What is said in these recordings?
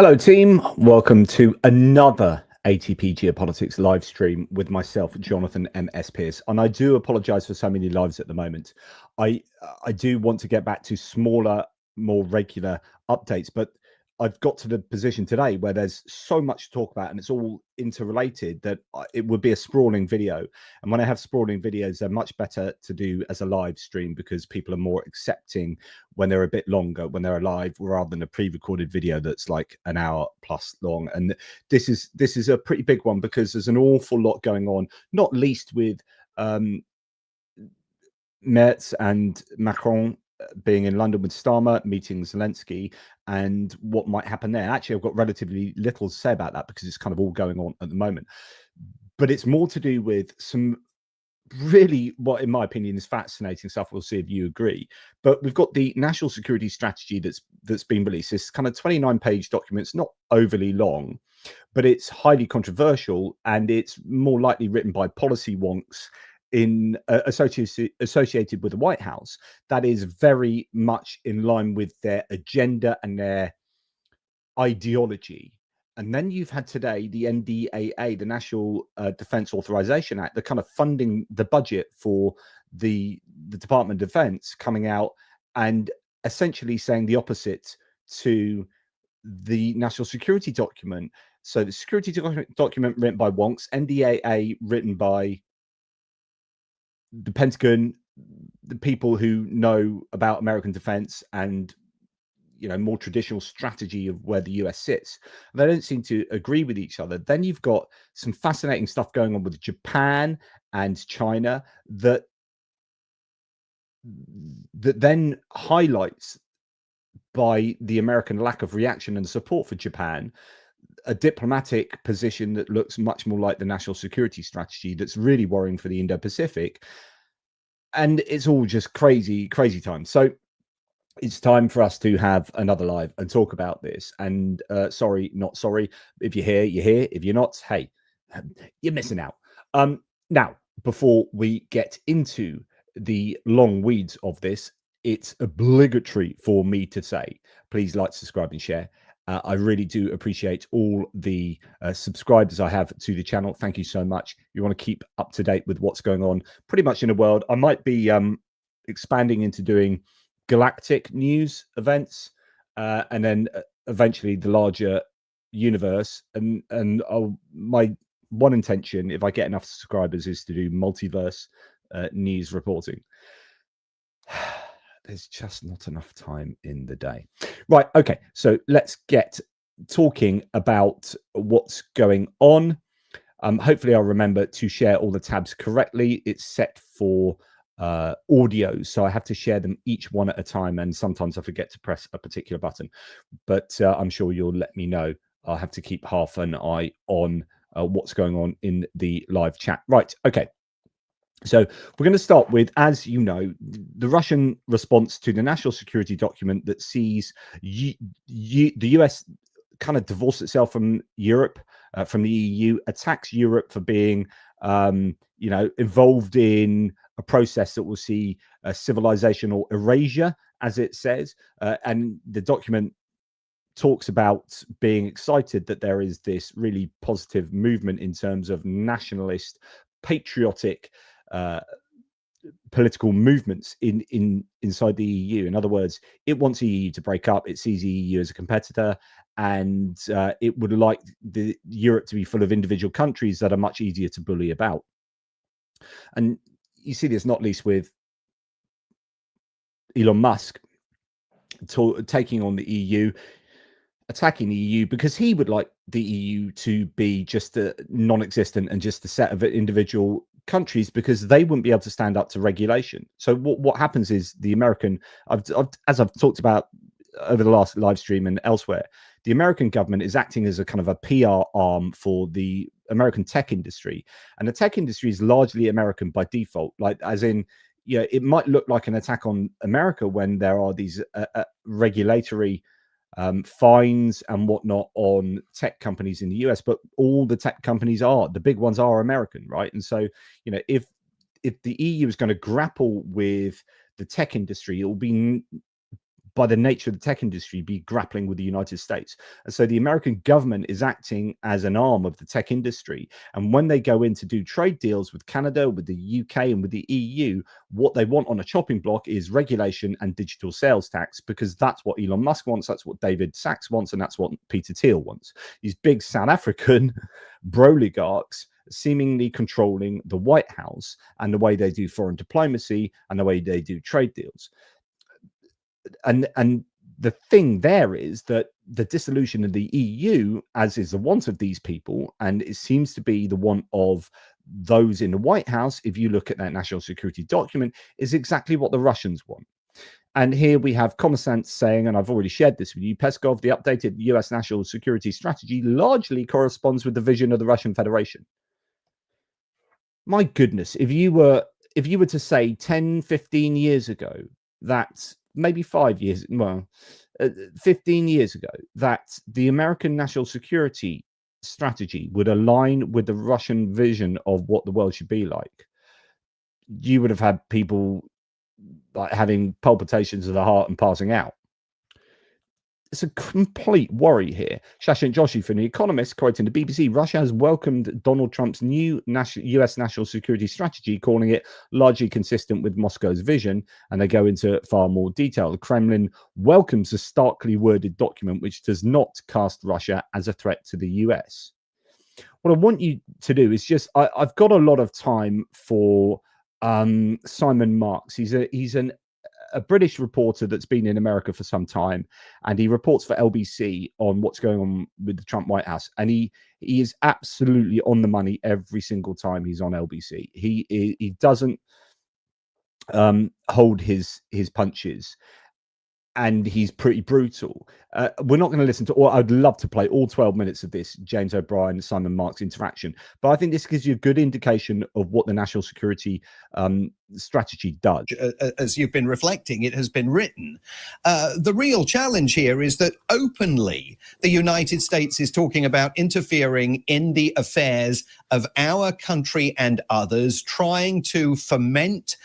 Hello, team. Welcome to another ATP Geopolitics live stream with myself, Jonathan MS Pearce. And I do apologize for so many lives at the moment. I do want to get back to smaller, more regular updates, but I've got to the position today where there's so much to talk about and it's all interrelated that it would be a sprawling video. And when I have sprawling videos, they're much better to do as a live stream because people are more accepting when they're a bit longer, when they're live, rather than a pre-recorded video that's like an hour plus long. And this is a pretty big one because there's an awful lot going on, not least with Merz and Macron being in London with Starmer, meeting Zelensky, and what might happen there. Actually, I've got relatively little to say about that because it's kind of all going on at the moment. But it's more to do with some really, what in my opinion is fascinating stuff. We'll see if you agree. But we've got the national security strategy that's been released. This kind of 29-page document. It's not overly long, but it's highly controversial, and it's more likely written by policy wonks in associated with the White House. That is very much in line with their agenda and their ideology. And then you've had today the NDAA, the National Defense Authorization Act, the kind of funding the budget for the Department of Defense, coming out and essentially saying the opposite to the national security document. So the security document written by wonks, NDAA written by the Pentagon, the people who know about American defense and, you know, more traditional strategy of where the US sits. They don't seem to agree with each other. Then you've got some fascinating stuff going on with Japan and China that then highlights, by the American lack of reaction and support for Japan, a diplomatic position that looks much more like the national security strategy that's really worrying for the Indo-Pacific. And it's all just crazy times. So it's time for us to have another live and talk about this. And sorry, not sorry. If you're here, you're here. If you're not, hey, you're missing out. Now, before we get into the long weeds of this, it's obligatory for me to say, please like, subscribe, and share. I really do appreciate all the subscribers I have to the channel. Thank you so much. You want to keep up to date with what's going on pretty much in the world. I might be expanding into doing galactic news events, and then eventually the larger universe. And my one intention, if I get enough subscribers, is to do multiverse news reporting. There's just not enough time in the day. Right. Okay. So let's get talking about what's going on. Hopefully I'll remember to share all the tabs correctly. It's set for audio, so I have to share them each one at a time, and sometimes I forget to press a particular button, but I'm sure you'll let me know. I'll have to keep half an eye on what's going on in the live chat. Right. Okay. So we're going to start with, as you know, the Russian response to the national security document that sees the US kind of divorce itself from Europe, from the EU, attacks Europe for being, you know, involved in a process that will see a civilizational erasure, as it says. And the document talks about being excited that there is this really positive movement in terms of nationalist, patriotic political movements inside the EU. In other words, it wants the EU to break up. It sees the EU as a competitor, and it would like the Europe to be full of individual countries that are much easier to bully about. And you see this not least with Elon Musk taking on the EU, attacking the EU, because he would like the EU to be just a non-existent and just a set of individual countries, because they wouldn't be able to stand up to regulation. So what happens is the American, as I've talked about over the last live stream and elsewhere, the American government is acting as a kind of a PR arm for the American tech industry, and the tech industry is largely American by default. Like, as in, yeah, it might look like an attack on America when there are these regulatory fines and whatnot on tech companies in the US, but all the tech companies the big ones are American, right? And so, you know, if the EU is going to grapple with the tech industry, it will be by the nature of the tech industry, be grappling with the United States. And so the American government is acting as an arm of the tech industry. And when they go in to do trade deals with Canada, with the UK, and with the EU, what they want on a chopping block is regulation and digital sales tax, because that's what Elon Musk wants, that's what David Sachs wants, and that's what Peter Thiel wants. These big South African broligarchs seemingly controlling the White House and the way they do foreign diplomacy and the way they do trade deals. And the thing there is that the dissolution of the EU, as is the want of these people, and it seems to be the want of those in the White House, if you look at that national security document, is exactly what the Russians want. And here we have common sense saying, and I've already shared this with you, Peskov, the updated US national security strategy largely corresponds with the vision of the Russian Federation. My goodness, if you were to say 10, 15 years ago that maybe 5 years, well, 15 years ago, that the American national security strategy would align with the Russian vision of what the world should be like, you would have had people like having palpitations of the heart and passing out. It's a complete worry here. Shashank Joshi from The Economist, quoting the BBC, Russia has welcomed Donald Trump's new US national security strategy, calling it largely consistent with Moscow's vision, and they go into far more detail. The Kremlin welcomes a starkly worded document which does not cast Russia as a threat to the US. What I want you to do is just, I've got a lot of time for Simon Marks. He's a British reporter that's been in America for some time, and he reports for LBC on what's going on with the Trump White House. And he is absolutely on the money every single time he's on LBC. He doesn't hold his punches, and he's pretty brutal. We're not going to listen to, or I'd love to play all 12 minutes of this James O'Brien, Simon Marks interaction, but I think this gives you a good indication of what the national security strategy does. As you've been reflecting, it has been written. The real challenge here is that openly the United States is talking about interfering in the affairs of our country and others, trying to foment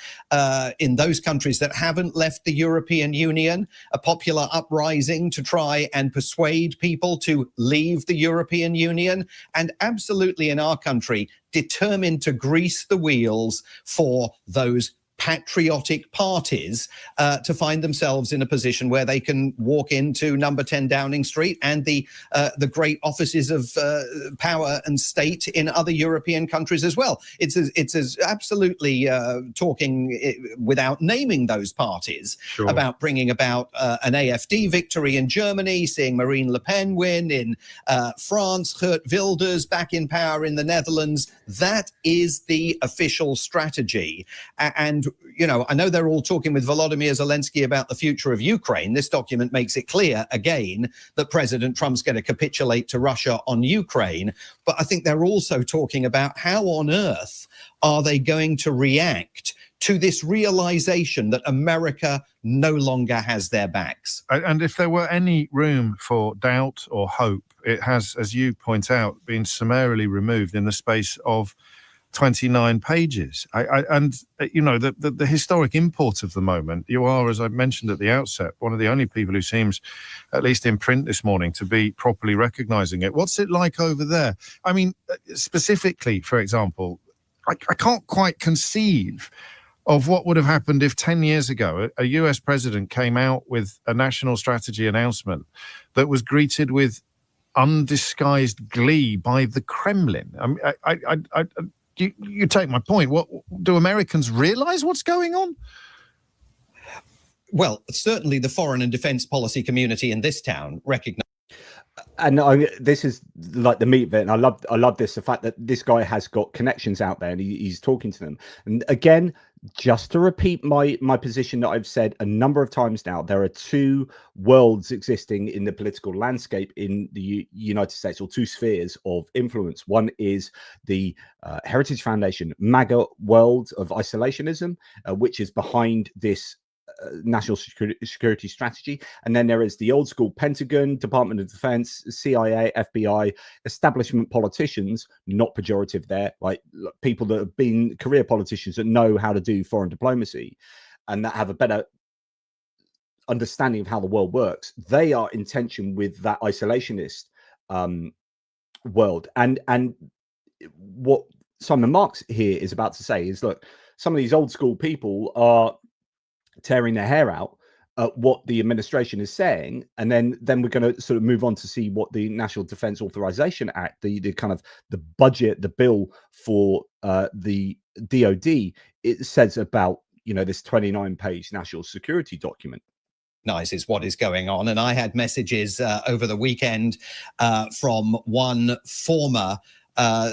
in those countries that haven't left the European Union a popular uprising to try and persuade people to leave the European Union, and absolutely in our country determined to grease the wheels for those patriotic parties to find themselves in a position where they can walk into number 10 Downing Street and the great offices of power and state in other European countries as well. It's as absolutely talking without naming those parties about bringing about an AfD victory in Germany, seeing Marine Le Pen win in France, Geert Wilders back in power in the Netherlands. That is the official strategy. And you know, I know they're all talking with Volodymyr Zelensky about the future of Ukraine. This document makes it clear, again, that President Trump's going to capitulate to Russia on Ukraine. But I think they're also talking about how on earth are they going to react to this realization that America no longer has their backs. And if there were any room for doubt or hope, it has, as you point out, been summarily removed in the space of 29 pages. And you know, the historic import of the moment, you are, as I mentioned at the outset, one of the only people who seems, at least in print this morning, to be properly recognizing it. What's it like over there? I mean, specifically, for example, I can't quite conceive of what would have happened if 10 years ago a US president came out with a national strategy announcement that was greeted with undisguised glee by the Kremlin. I mean, you take my point. What do Americans realize what's going on? Well, certainly the foreign and defense policy community in this town recognize. And this is like the meat of it, and I love this, the fact that this guy has got connections out there and he's talking to them. And again, just to repeat my position that I've said a number of times now, there are two worlds existing in the political landscape in the United States, or two spheres of influence. One is the Heritage Foundation MAGA world of isolationism, which is behind this national security strategy, and then there is the old school Pentagon, Department of Defense, CIA, FBI, establishment politicians, not pejorative there, like people that have been career politicians that know how to do foreign diplomacy and that have a better understanding of how the world works, they are in tension with that isolationist world. And what Simon Marx here is about to say is, look, some of these old school people are tearing their hair out at what the administration is saying, and then we're going to sort of move on to see what the National Defense Authorization Act, the kind of the budget, the bill for the DoD, it says about, you know, this 29-page national security document. Is what is going on. And I had messages over the weekend from one former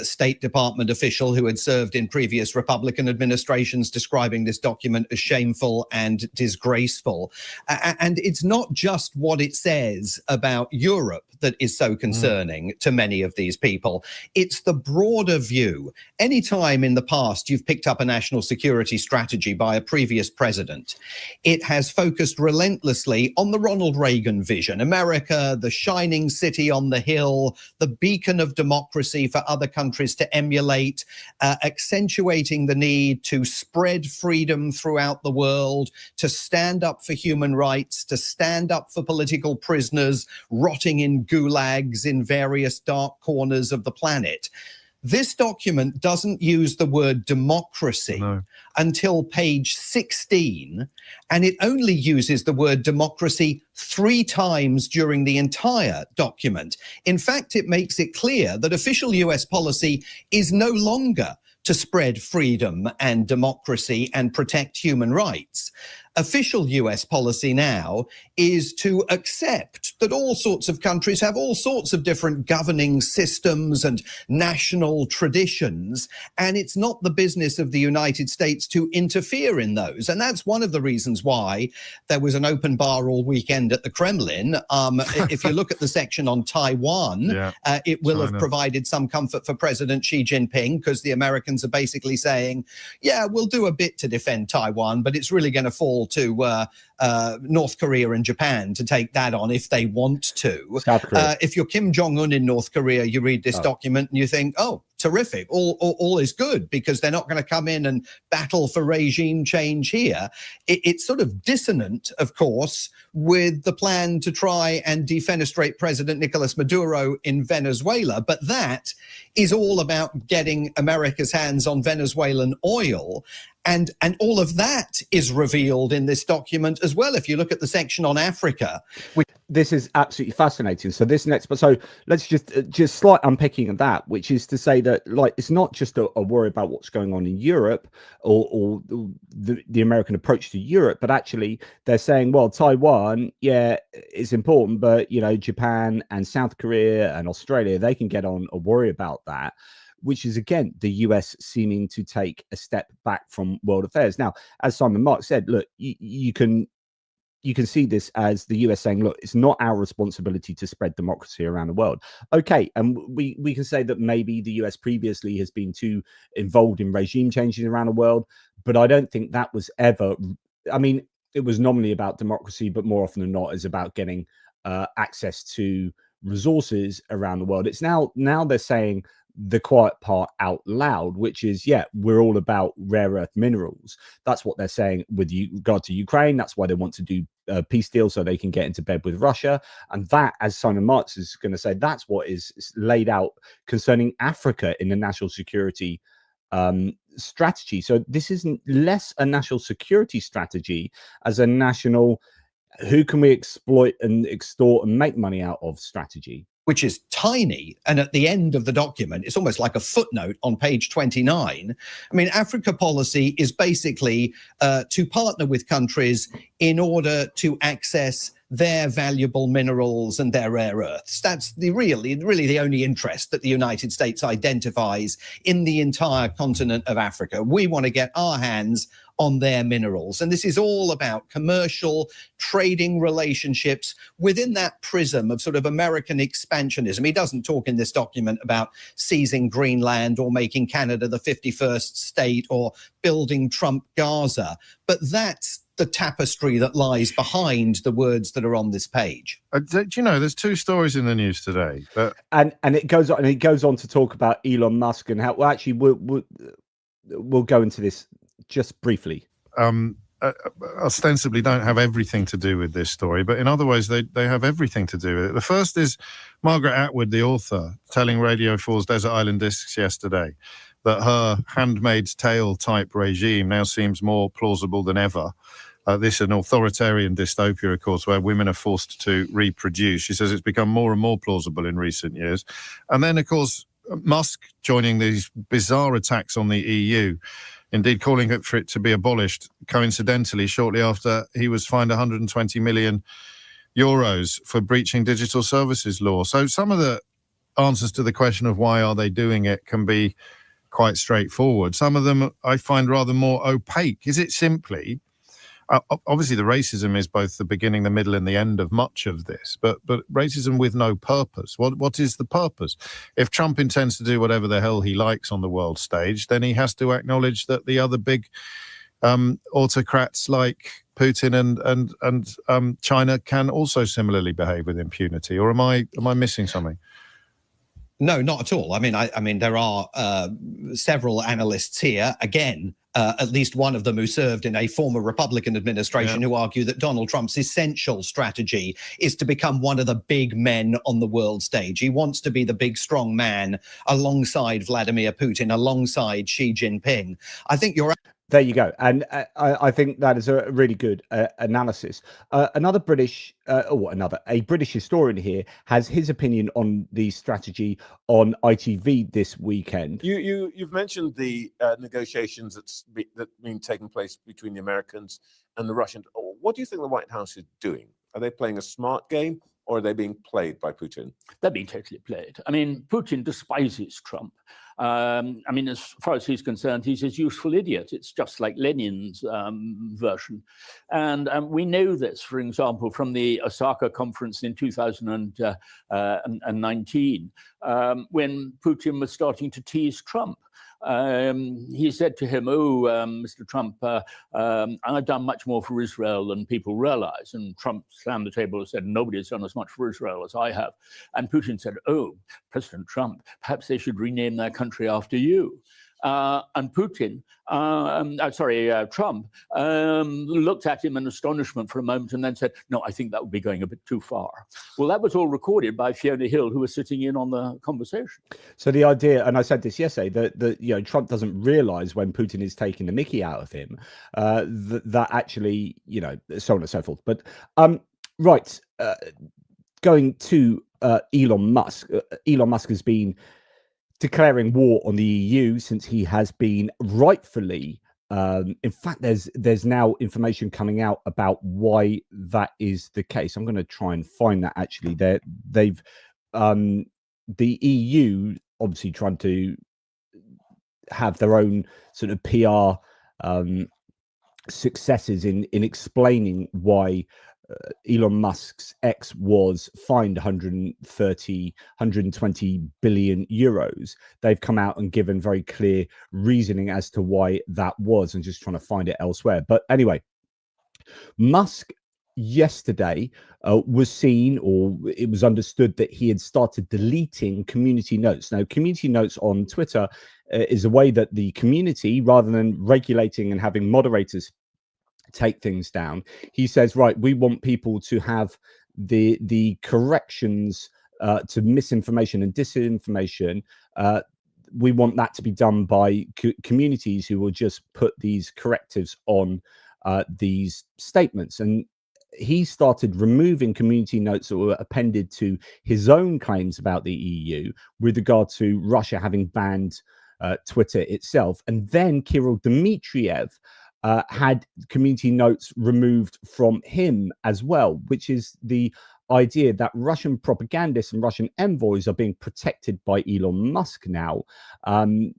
State Department official who had served in previous Republican administrations, describing this document as shameful and disgraceful. And it's not just what it says about Europe that is so concerning to many of these people. It's the broader view. Anytime in the past you've picked up a national security strategy by a previous president, it has focused relentlessly on the Ronald Reagan vision. America, the shining city on the hill, the beacon of democracy for other countries to emulate, accentuating the need to spread freedom throughout the world, to stand up for human rights, to stand up for political prisoners rotting in gulags in various dark corners of the planet. This document doesn't use the word democracy until page 16, and it only uses the word democracy 3 times during the entire document. In fact, it makes it clear that official US policy is no longer to spread freedom and democracy and protect human rights. Official US policy now is to accept that all sorts of countries have all sorts of different governing systems and national traditions, and it's not the business of the United States to interfere in those. And that's one of the reasons why there was an open bar all weekend at the Kremlin. If you look at the section on Taiwan, it will have provided some comfort for President Xi Jinping, because the Americans are basically saying, yeah, we'll do a bit to defend Taiwan, but it's really going to fall to North Korea and Japan to take that on if they want to. South Korea. If you're Kim Jong-un in North Korea, you read this document and you think, oh, terrific, all is good, because they're not going to come in and battle for regime change here. It's sort of dissonant, of course, with the plan to try and defenestrate President Nicolas Maduro in Venezuela. But that is all about getting America's hands on Venezuelan oil. And all of that is revealed in this document as well. If you look at the section on Africa, this is absolutely fascinating. So this next, so let's just slight unpicking of that, which is to say that, like, it's not just a worry about what's going on in Europe or the American approach to Europe, but actually they're saying, well, Taiwan, yeah, it's important, but, you know, Japan and South Korea and Australia, they can get on a worry about that, which is, again, the US seeming to take a step back from world affairs. Now, as Simon Marx said, look, you can see this as the US saying, look, it's not our responsibility to spread democracy around the world. Okay, and we can say that maybe the US previously has been too involved in regime changes around the world, but I don't think that was ever, I mean, it was nominally about democracy, but more often than not is about getting access to resources around the world. It's now they're saying the quiet part out loud, which is, yeah, we're all about rare earth minerals. That's what they're saying with regard to Ukraine. That's why they want to do a peace deal, so they can get into bed with Russia. And that, as Simon Marx is going to say, that's what is laid out concerning Africa in the national security strategy. So this isn't less a national security strategy as a national, who can we exploit and extort and make money out of strategy, which is tiny. And at the end of the document, it's almost like a footnote on page 29. I mean, Africa policy is basically to partner with countries in order to access their valuable minerals and their rare earths. That's really the only interest that the United States identifies in the entire continent of Africa. We want to get our hands on their minerals. And this is all about commercial trading relationships within that prism of sort of American expansionism. He doesn't talk in this document about seizing Greenland or making Canada the 51st state or building Trump Gaza, but that's the tapestry that lies behind the words that are on this page. Do you know, there's 2 stories in the news today, and it goes on to talk about Elon Musk and how, well, actually we'll go into this just briefly. ostensibly don't have everything to do with this story, but in other ways they have everything to do with it. The first is Margaret Atwood, the author, telling Radio 4's Desert Island Discs yesterday that her Handmaid's Tale type regime now seems more plausible than ever. This is an authoritarian dystopia, of course, where women are forced to reproduce. She says it's become more and more plausible in recent years. And then, of course, Musk joining these bizarre attacks on the EU, indeed calling for it to be abolished, coincidentally, shortly after he was fined 120 million euros for breaching digital services law. So some of the answers to the question of why are they doing it can be quite straightforward. Some of them I find rather more opaque. Is it simply... obviously, the racism is both the beginning, the middle, and the end of much of this, but racism with no purpose. What is the purpose? If Trump intends to do whatever the hell he likes on the world stage, then he has to acknowledge that the other big autocrats like Putin and China can also similarly behave with impunity. Or am I missing something? No, not at all. I mean, there are several analysts here, again, at least one of them who served in a former Republican administration, who argue that Donald Trump's essential strategy is to become one of the big men on the world stage. He wants to be the big, strong man alongside Vladimir Putin, alongside Xi Jinping. I think you're... There you go. And I think that is a really good analysis. A British historian here has his opinion on the strategy on ITV this weekend. You've mentioned the negotiations that been taking place between the Americans and the Russians. What do you think the White House is doing? Are they playing a smart game, or are they being played by Putin? They're being totally played. I mean, Putin despises Trump. I mean, as far as he's concerned, he's his useful idiot. It's just like Lenin's version. And we know this, for example, from the Osaka conference in 2019, when Putin was starting to tease Trump. He said to him, Mr. Trump, I've done much more for Israel than people realize. And Trump slammed the table and said, nobody has done as much for Israel as I have. And Putin said, President Trump, perhaps they should rename their country after you. And Putin, Trump, looked at him in astonishment for a moment and then said, no, I think that would be going a bit too far. Well, that was all recorded by Fiona Hill, who was sitting in on the conversation. So the idea, and I said this yesterday, that Trump doesn't realize when Putin is taking the mickey out of him, that actually, so on and so forth. But going to Elon Musk. Elon Musk has been declaring war on the EU since he has been rightfully. In fact, there's now information coming out about why that is the case. I'm going to try and find that. Actually, they've the EU obviously trying to have their own sort of PR successes in explaining why Elon Musk's ex was fined 120 billion euros. They've come out and given very clear reasoning as to why that was, and just trying to find it elsewhere. But anyway, Musk yesterday was seen, or it was understood, that he had started deleting community notes. Now, community notes on Twitter is a way that the community, rather than regulating and having moderators take things down, he says, right, we want people to have the corrections to misinformation and disinformation. We want that to be done by communities who will just put these correctives on these statements. And he started removing community notes that were appended to his own claims about the EU with regard to Russia having banned Twitter itself. And then Kirill Dmitriev had community notes removed from him as well, which is the idea that Russian propagandists and Russian envoys are being protected by Elon Musk now,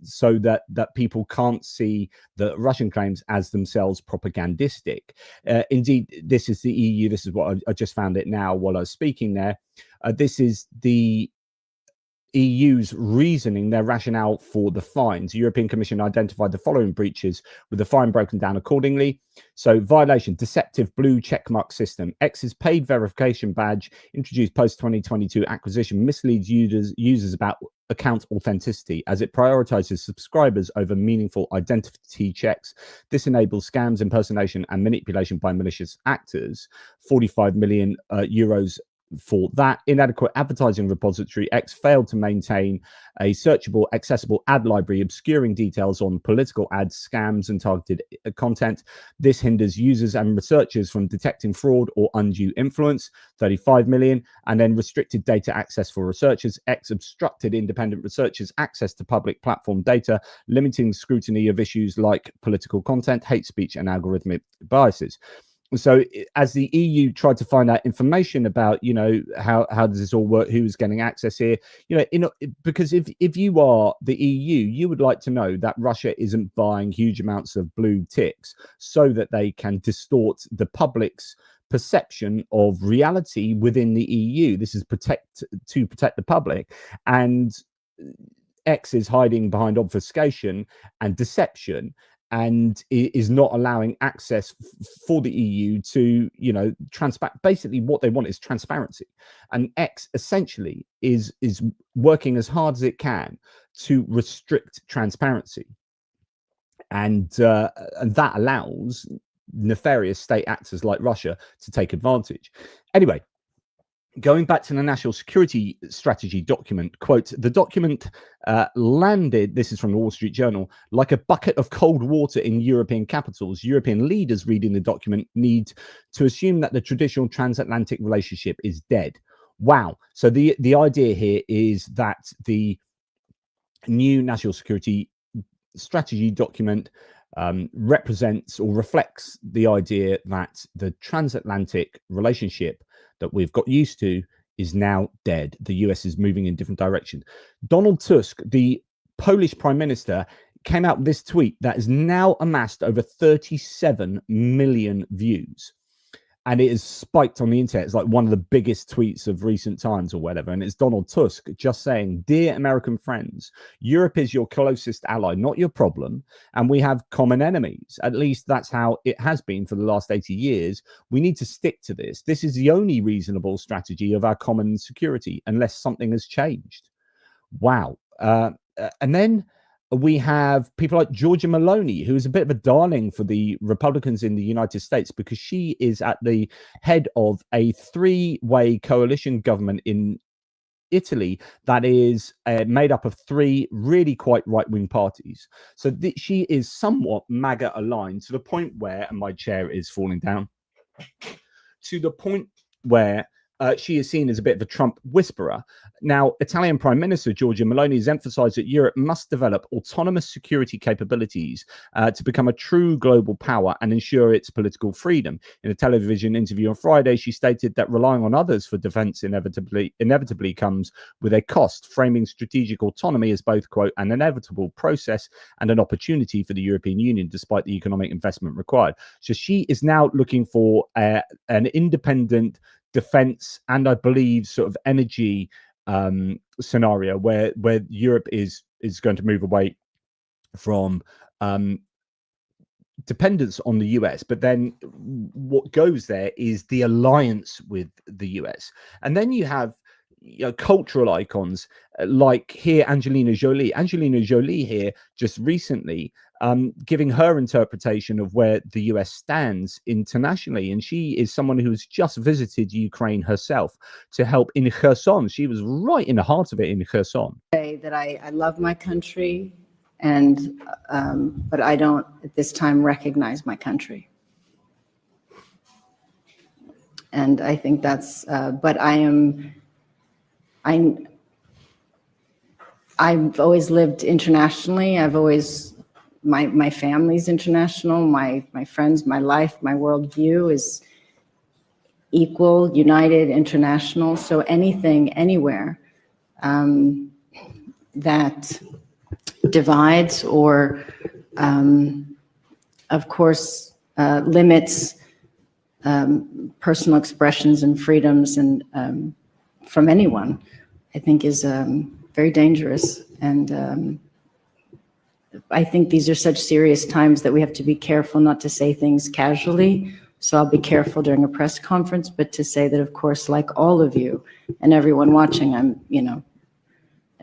so that people can't see the Russian claims as themselves propagandistic. Indeed, this is the EU. This is what I just found it now while I was speaking there. This is the EU's reasoning, their rationale for the fines. The European Commission identified the following breaches, with the fine broken down accordingly. So violation, deceptive blue checkmark system. X's paid verification badge introduced post-2022 acquisition misleads users about account authenticity as it prioritizes subscribers over meaningful identity checks. This enables scams, impersonation, and manipulation by malicious actors. 45 million euros for that. Inadequate advertising repository. X failed to maintain a searchable, accessible ad library, obscuring details on political ads, scams, and targeted content. This hinders users and researchers from detecting fraud or undue influence. 35 million. And then restricted data access for researchers. X obstructed independent researchers' access to public platform data, limiting scrutiny of issues like political content, hate speech, and algorithmic biases. So as the EU tried to find out information about, you know, how does this all work, who's getting access here, you know, because if you are the EU, you would like to know that Russia isn't buying huge amounts of blue ticks so that they can distort the public's perception of reality within the EU. This is to protect the public, and X is hiding behind obfuscation and deception, and is not allowing access for the EU to, you know, basically what they want is transparency. And X essentially is working as hard as it can to restrict transparency. And that allows nefarious state actors like Russia to take advantage. Anyway, going back to the national security strategy document, quote, the document landed, this is from the Wall Street Journal, like a bucket of cold water in European capitals. European leaders reading the document need to assume that the traditional transatlantic relationship is dead. Wow. So the idea here is that the new national security strategy document represents or reflects the idea that the transatlantic relationship that we've got used to is now dead. The US is moving in a different direction. Donald Tusk, the Polish Prime Minister, came out with this tweet that has now amassed over 37 million views. And it is spiked on the internet. It's like one of the biggest tweets of recent times or whatever. And it's Donald Tusk just saying, dear American friends, Europe is your closest ally, not your problem. And we have common enemies. At least that's how it has been for the last 80 years. We need to stick to this. This is the only reasonable strategy of our common security, unless something has changed. Wow. And then we have people like Georgia Meloni, who is a bit of a darling for the Republicans in the United States because she is at the head of a three-way coalition government in Italy that is made up of three really quite right-wing parties. So she is somewhat MAGA aligned to the point where, and my chair is falling down, to the point where she is seen as a bit of a Trump whisperer. Now, Italian Prime Minister Giorgia Meloni has emphasized that Europe must develop autonomous security capabilities to become a true global power and ensure its political freedom. In a television interview on Friday, she stated that relying on others for defense inevitably comes with a cost, framing strategic autonomy as both, quote, an inevitable process and an opportunity for the European Union, despite the economic investment required. So she is now looking for an independent defense and, I believe, sort of energy scenario where Europe is going to move away from dependence on the US. But then what goes there is the alliance with the US. And then you have, you know, cultural icons like here Angelina Jolie here just recently giving her interpretation of where the US stands internationally. And she is someone who's just visited Ukraine herself to help in Kherson. She was right in the heart of it in Kherson. That I love my country, and but I don't at this time recognize my country. And I think that's, but I've always lived internationally. I've always, my family's international, my friends, my life, my worldview is equal, united, international. So anything, anywhere that divides or, of course, limits personal expressions and freedoms and from anyone, I think is very dangerous. And I think these are such serious times that we have to be careful not to say things casually. So I'll be careful during a press conference, but to say that, of course, like all of you and everyone watching,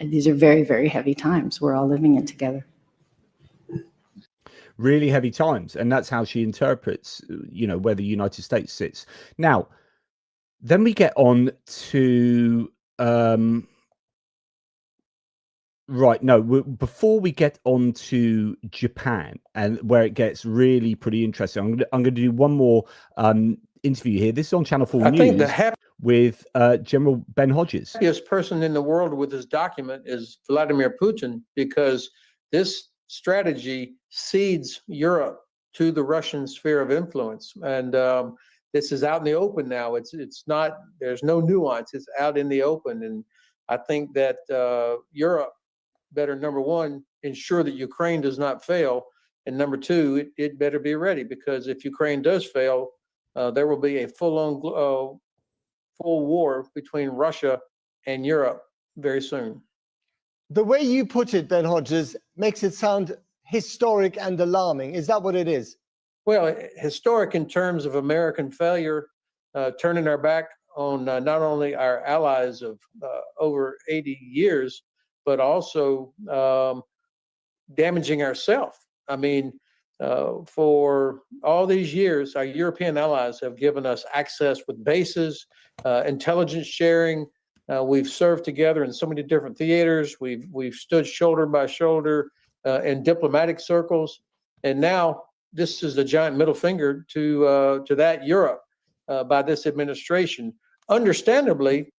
these are very, very heavy times. We're all living it together. Really heavy times. And that's how she interprets, where the United States sits. Now, then we get on to, before we get on to Japan, and where it gets really pretty interesting, I'm going to do one more interview here. This is on Channel 4 News with General Ben Hodges. The happiest person in the world with this document is Vladimir Putin, because this strategy cedes Europe to the Russian sphere of influence. And this is out in the open now. It's not, there's no nuance. It's out in the open. And I think that Europe better, number one, ensure that Ukraine does not fail. And number two, it better be ready, because if Ukraine does fail, there will be a full war between Russia and Europe very soon. The way you put it, Ben Hodges, makes it sound historic and alarming. Is that what it is? Well, historic in terms of American failure, turning our back on not only our allies of over 80 years, but also damaging ourselves. I mean, for all these years, our European allies have given us access with bases, intelligence sharing. We've served together in so many different theaters. We've stood shoulder by shoulder in diplomatic circles, and now this is a giant middle finger to that Europe by this administration. Understandably,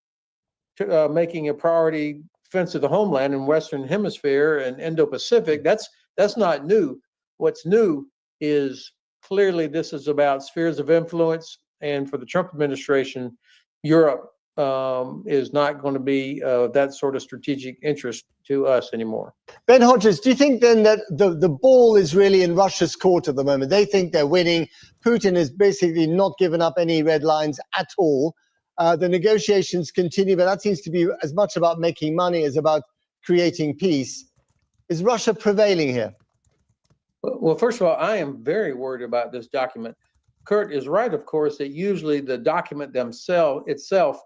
making a priority defense of the homeland in Western Hemisphere and Indo-Pacific. That's not new. What's new is clearly this is about spheres of influence, and for the Trump administration, Europe is not going to be that sort of strategic interest to us anymore. Ben Hodges, do you think then that the ball is really in Russia's court at the moment? They think they're winning. Putin has basically not given up any red lines at all. The negotiations continue, but that seems to be as much about making money as about creating peace. Is Russia prevailing here? Well, first of all, I am very worried about this document. Kurt is right, of course, that usually the document itself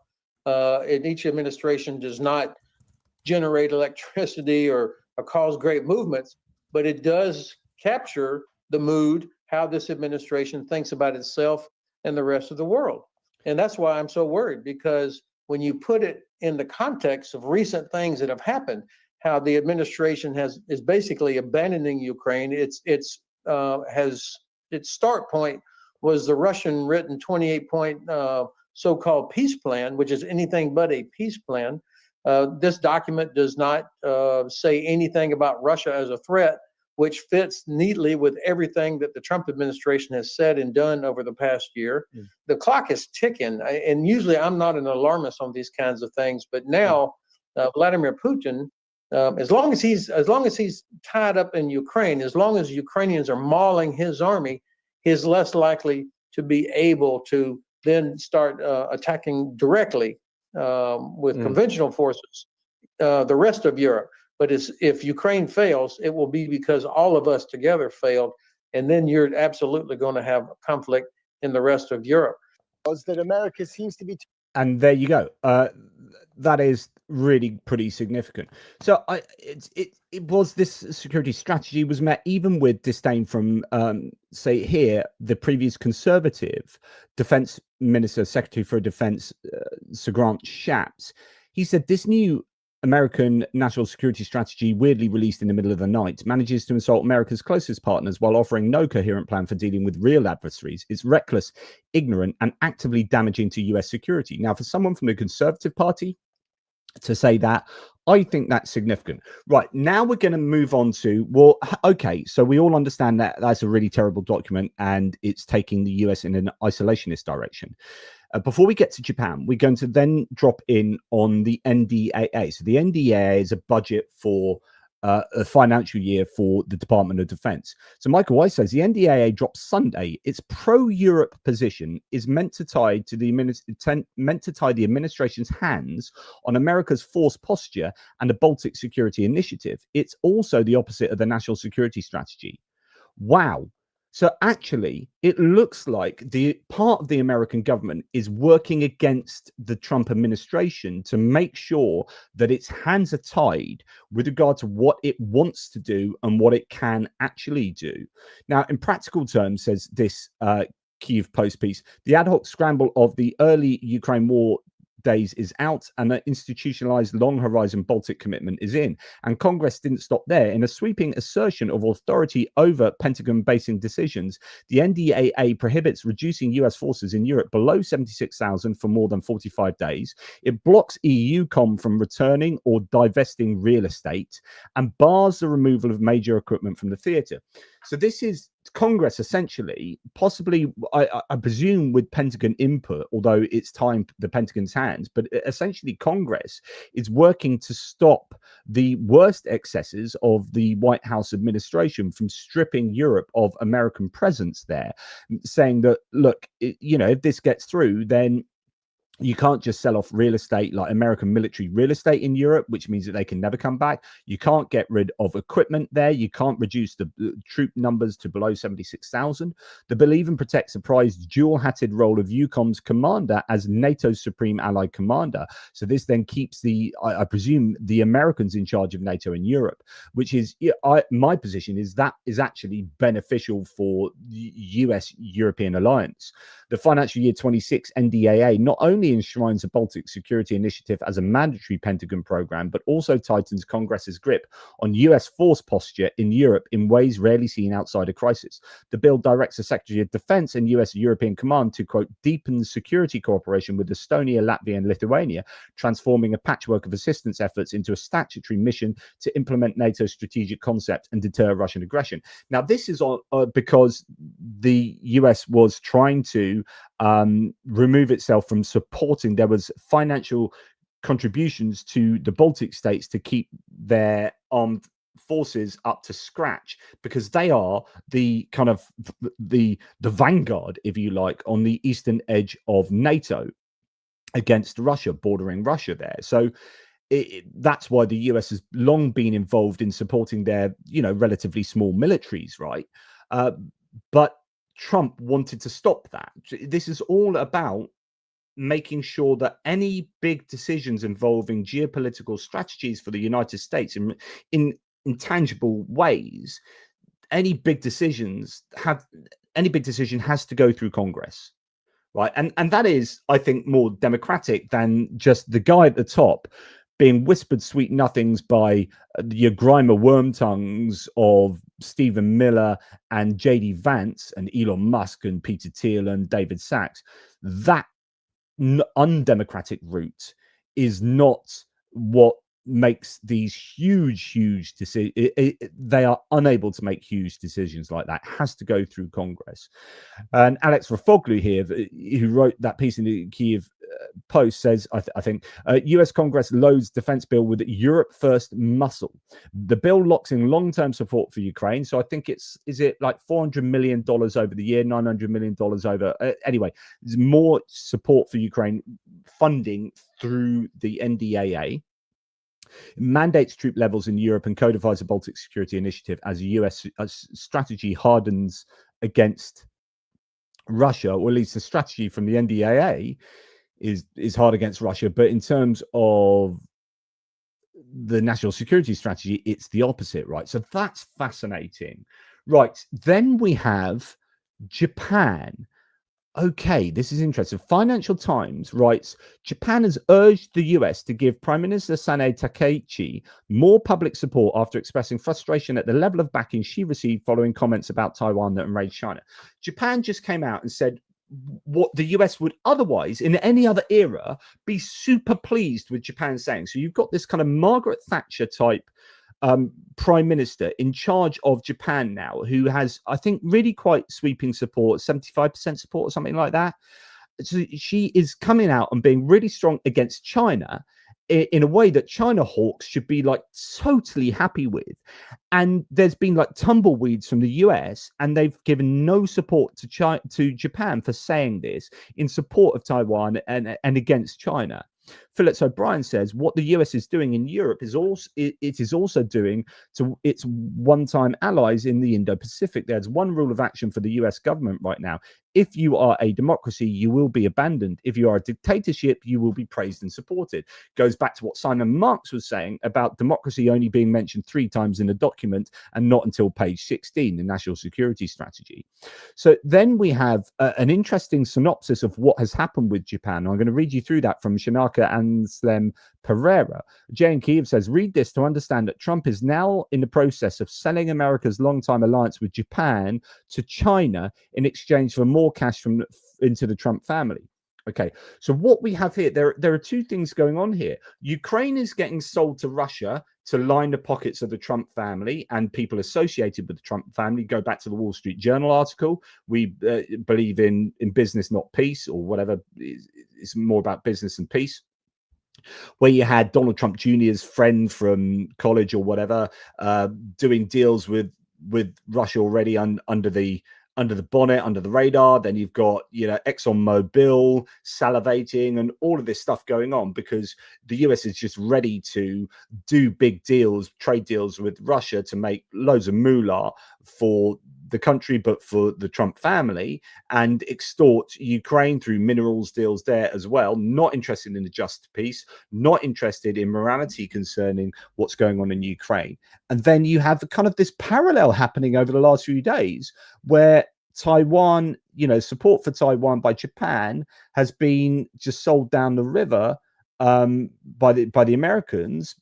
in each administration does not generate electricity or cause great movements, but it does capture the mood, how this administration thinks about itself and the rest of the world. And that's why I'm so worried, because when you put it in the context of recent things that have happened, how the administration is basically abandoning Ukraine. Its start point was the Russian written 28-point so-called peace plan, which is anything but a peace plan. This document does not say anything about Russia as a threat, which fits neatly with everything that the Trump administration has said and done over the past year. The clock is ticking, and usually I'm not an alarmist on these kinds of things, but now Vladimir Putin, as long as he's tied up in Ukraine, as long as Ukrainians are mauling his army, he's less likely to be able to then start attacking directly with conventional forces the rest of Europe. But if Ukraine fails, it will be because all of us together failed, and then you're absolutely going to have conflict in the rest of Europe. That America seems to be. And there you go. That is really pretty significant. So it was this security strategy was met even with disdain from, say here, the previous conservative defense minister, secretary for defense, Sir Grant Shapps. He said this new American national security strategy, weirdly released in the middle of the night, manages to insult America's closest partners while offering no coherent plan for dealing with real adversaries. It's reckless, ignorant, and actively damaging to US security. Now, for someone from the Conservative Party to say that, I think that's significant. Right, now we're going to move on to, well, okay, so we all understand that that's a really terrible document and it's taking the US in an isolationist direction. Before we get to Japan, we're going to then drop in on the NDAA. So the NDAA is a budget for a financial year for the Department of Defense. So Michael Weiss says the NDAA drops Sunday. Its pro-Europe position is meant to tie the administration's hands on America's forced posture and the Baltic security initiative. It's also the opposite of the national security strategy. Wow. So actually, it looks like the part of the American government is working against the Trump administration to make sure that its hands are tied with regard to what it wants to do and what it can actually do. Now, in practical terms, says this Kyiv Post piece, the ad hoc scramble of the early Ukraine war days is out, and the institutionalized long horizon Baltic commitment is in. And Congress didn't stop there. In a sweeping assertion of authority over Pentagon basing decisions, the NDAA prohibits reducing US forces in Europe below 76,000 for more than 45 days. It blocks EUCOM from returning or divesting real estate and bars the removal of major equipment from the theater. So this is Congress essentially, possibly, I presume, with Pentagon input, although it's tying the Pentagon's hands, but essentially Congress is working to stop the worst excesses of the White House administration from stripping Europe of American presence there, saying that, look, if this gets through, then you can't just sell off real estate, like American military real estate in Europe, which means that they can never come back. You can't get rid of equipment there. You can't reduce the troop numbers to below 76,000. The bill even protects the prized dual-hatted role of EUCOM's commander as NATO's supreme allied commander. So this then keeps I presume, the Americans in charge of NATO in Europe, which is, my position is that is actually beneficial for the US-European alliance. The financial year 26 NDAA not only enshrines the Baltic Security Initiative as a mandatory Pentagon program, but also tightens Congress's grip on US force posture in Europe in ways rarely seen outside a crisis. The bill directs the Secretary of Defense and US European Command to, quote, deepen security cooperation with Estonia, Latvia, and Lithuania, transforming a patchwork of assistance efforts into a statutory mission to implement NATO's strategic concept and deter Russian aggression. Now, this is because the US was trying to remove itself from supporting. There was financial contributions to the Baltic states to keep their armed forces up to scratch, because they are the kind of the vanguard, if you like, on the eastern edge of NATO against Russia, bordering Russia there. So that's why the US has long been involved in supporting their, relatively small militaries, right? But Trump wanted to stop that. This is all about making sure that any big decisions involving geopolitical strategies for the United States in intangible ways, any big decision has to go through Congress, right? And that is, I think, more democratic than just the guy at the top being whispered sweet nothings by the Grimer wormtongues of Stephen Miller and JD Vance and Elon Musk and Peter Thiel and David Sachs. That undemocratic route is not what makes these huge decisions. They are unable to make huge decisions like that. It has to go through Congress. And Alex Rafoglu here, who wrote that piece in the Kyiv Post, says, I think, US Congress loads defense bill with Europe first muscle. The bill locks in long-term support for Ukraine. So I think is it like $400 million over the year, $900 million over. Anyway, there's more support for Ukraine funding through the NDAA. Mandates troop levels in Europe and codifies the Baltic Security Initiative as a US strategy hardens against Russia, or at least the strategy from the NDAA is hard against Russia. But in terms of the national security strategy, it's the opposite, right? So that's fascinating. Right. Then we have Japan. Okay, this is interesting. Financial Times writes, Japan has urged the US to give Prime Minister Sanae Takaichi more public support after expressing frustration at the level of backing she received following comments about Taiwan that enraged China. Japan just came out and said what the US would otherwise, in any other era, be super pleased with Japan saying. So you've got this kind of Margaret Thatcher type prime minister in charge of Japan now, who has, I think, really quite sweeping support, 75% support or something like that. So she is coming out and being really strong against China in a way that China hawks should be like totally happy with. And there's been like tumbleweeds from the US, and they've given no support to Japan for saying this in support of Taiwan and against China. Phillips O'Brien says what the US is doing in Europe is also it is also doing to its one-time allies in the Indo-Pacific. There's one rule of action for the US government right now. If you are a democracy, you will be abandoned. If you are a dictatorship, you will be praised and supported. Goes back to what Simon Marx was saying about democracy only being mentioned 3 times in a document and not until page 16, the National Security Strategy. So then we have an interesting synopsis of what has happened with Japan. I'm going to read you through that from Shanaka Anslem Pereira. Jay in Kiev says, read this to understand that Trump is now in the process of selling America's long-time alliance with Japan to China in exchange for more cash into the Trump family. Okay, so what we have here, there are 2 things going on here. Ukraine is getting sold to Russia to line the pockets of the Trump family and people associated with the Trump family. Go back to the Wall Street Journal article. We believe in business, not peace, or whatever. It's more about business and peace. Where you had Donald Trump Jr.'s friend from college or whatever doing deals with Russia already under the bonnet, under the radar. Then you've got, ExxonMobil salivating and all of this stuff going on because the US is just ready to do big deals, trade deals with Russia to make loads of moolah for the country, but for the Trump family, and extort Ukraine through minerals deals there as well. Not interested in a just peace, not interested in morality concerning what's going on in Ukraine. And then you have kind of this parallel happening over the last few days where Taiwan, support for Taiwan by Japan has been just sold down the river by the Americans.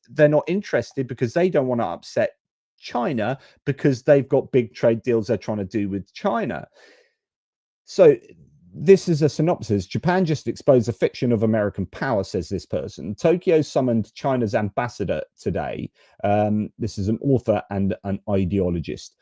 They're not interested because they don't want to upset China because they've got big trade deals they're trying to do with China. So this is a synopsis. Japan just exposed a fiction of American power, says this person. Tokyo summoned China's ambassador today. This is an author and an ideologist.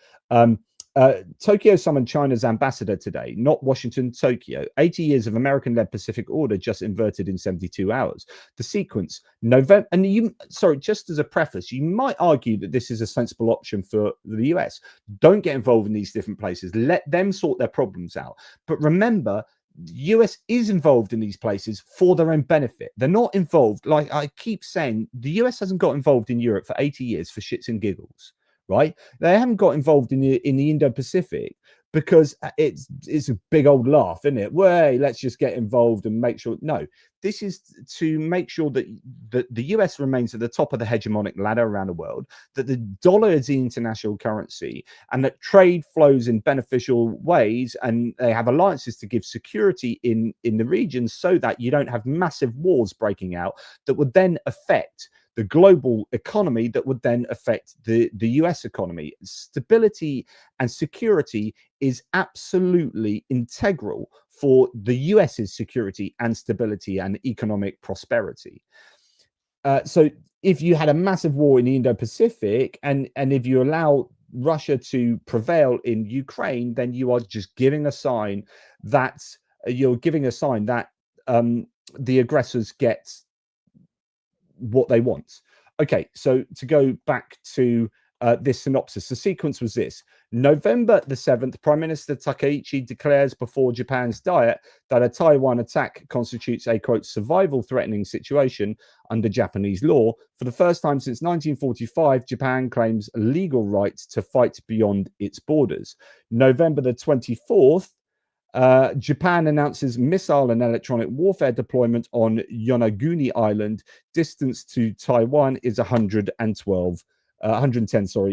Tokyo summoned China's ambassador today, not Washington, Tokyo. 80 years of American-led Pacific Order just inverted in 72 hours. The sequence, November, and just as a preface, you might argue that this is a sensible option for the US. Don't get involved in these different places. Let them sort their problems out. But remember, the US is involved in these places for their own benefit. They're not involved, like I keep saying, the US hasn't got involved in Europe for 80 years for shits and giggles. Right? They haven't got involved in the Indo-Pacific because it's a big old laugh, isn't it? Well, let's just get involved and make sure. No, this is to make sure that the US remains at the top of the hegemonic ladder around the world, that the dollar is the international currency, and that trade flows in beneficial ways, and they have alliances to give security in the region so that you don't have massive wars breaking out that would then affect the global economy, that would then affect the US economy. Stability and security is absolutely integral for the US's security and stability and economic prosperity. So if you had a massive war in the Indo-Pacific and if you allow Russia to prevail in Ukraine, then you are just giving a sign that the aggressors get what they want. Okay, so to go back to this synopsis, the sequence was this. November the 7th, Prime Minister Takaichi declares before Japan's Diet that a Taiwan attack constitutes a, quote, survival-threatening situation under Japanese law. For the first time since 1945, Japan claims legal rights to fight beyond its borders. November the 24th, Japan announces missile and electronic warfare deployment on Yonaguni Island. Distance to Taiwan is 110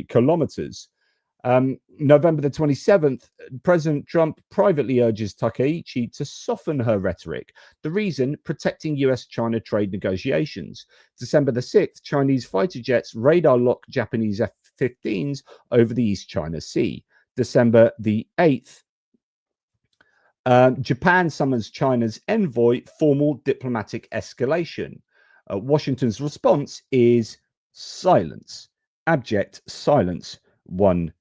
kilometers. November the 27th, President Trump privately urges Takaichi to soften her rhetoric. The reason, protecting US-China trade negotiations. December the 6th, Chinese fighter jets radar lock Japanese F-15s over the East China Sea. December the 8th, Japan summons China's envoy, formal diplomatic escalation. Washington's response is silence, abject silence, one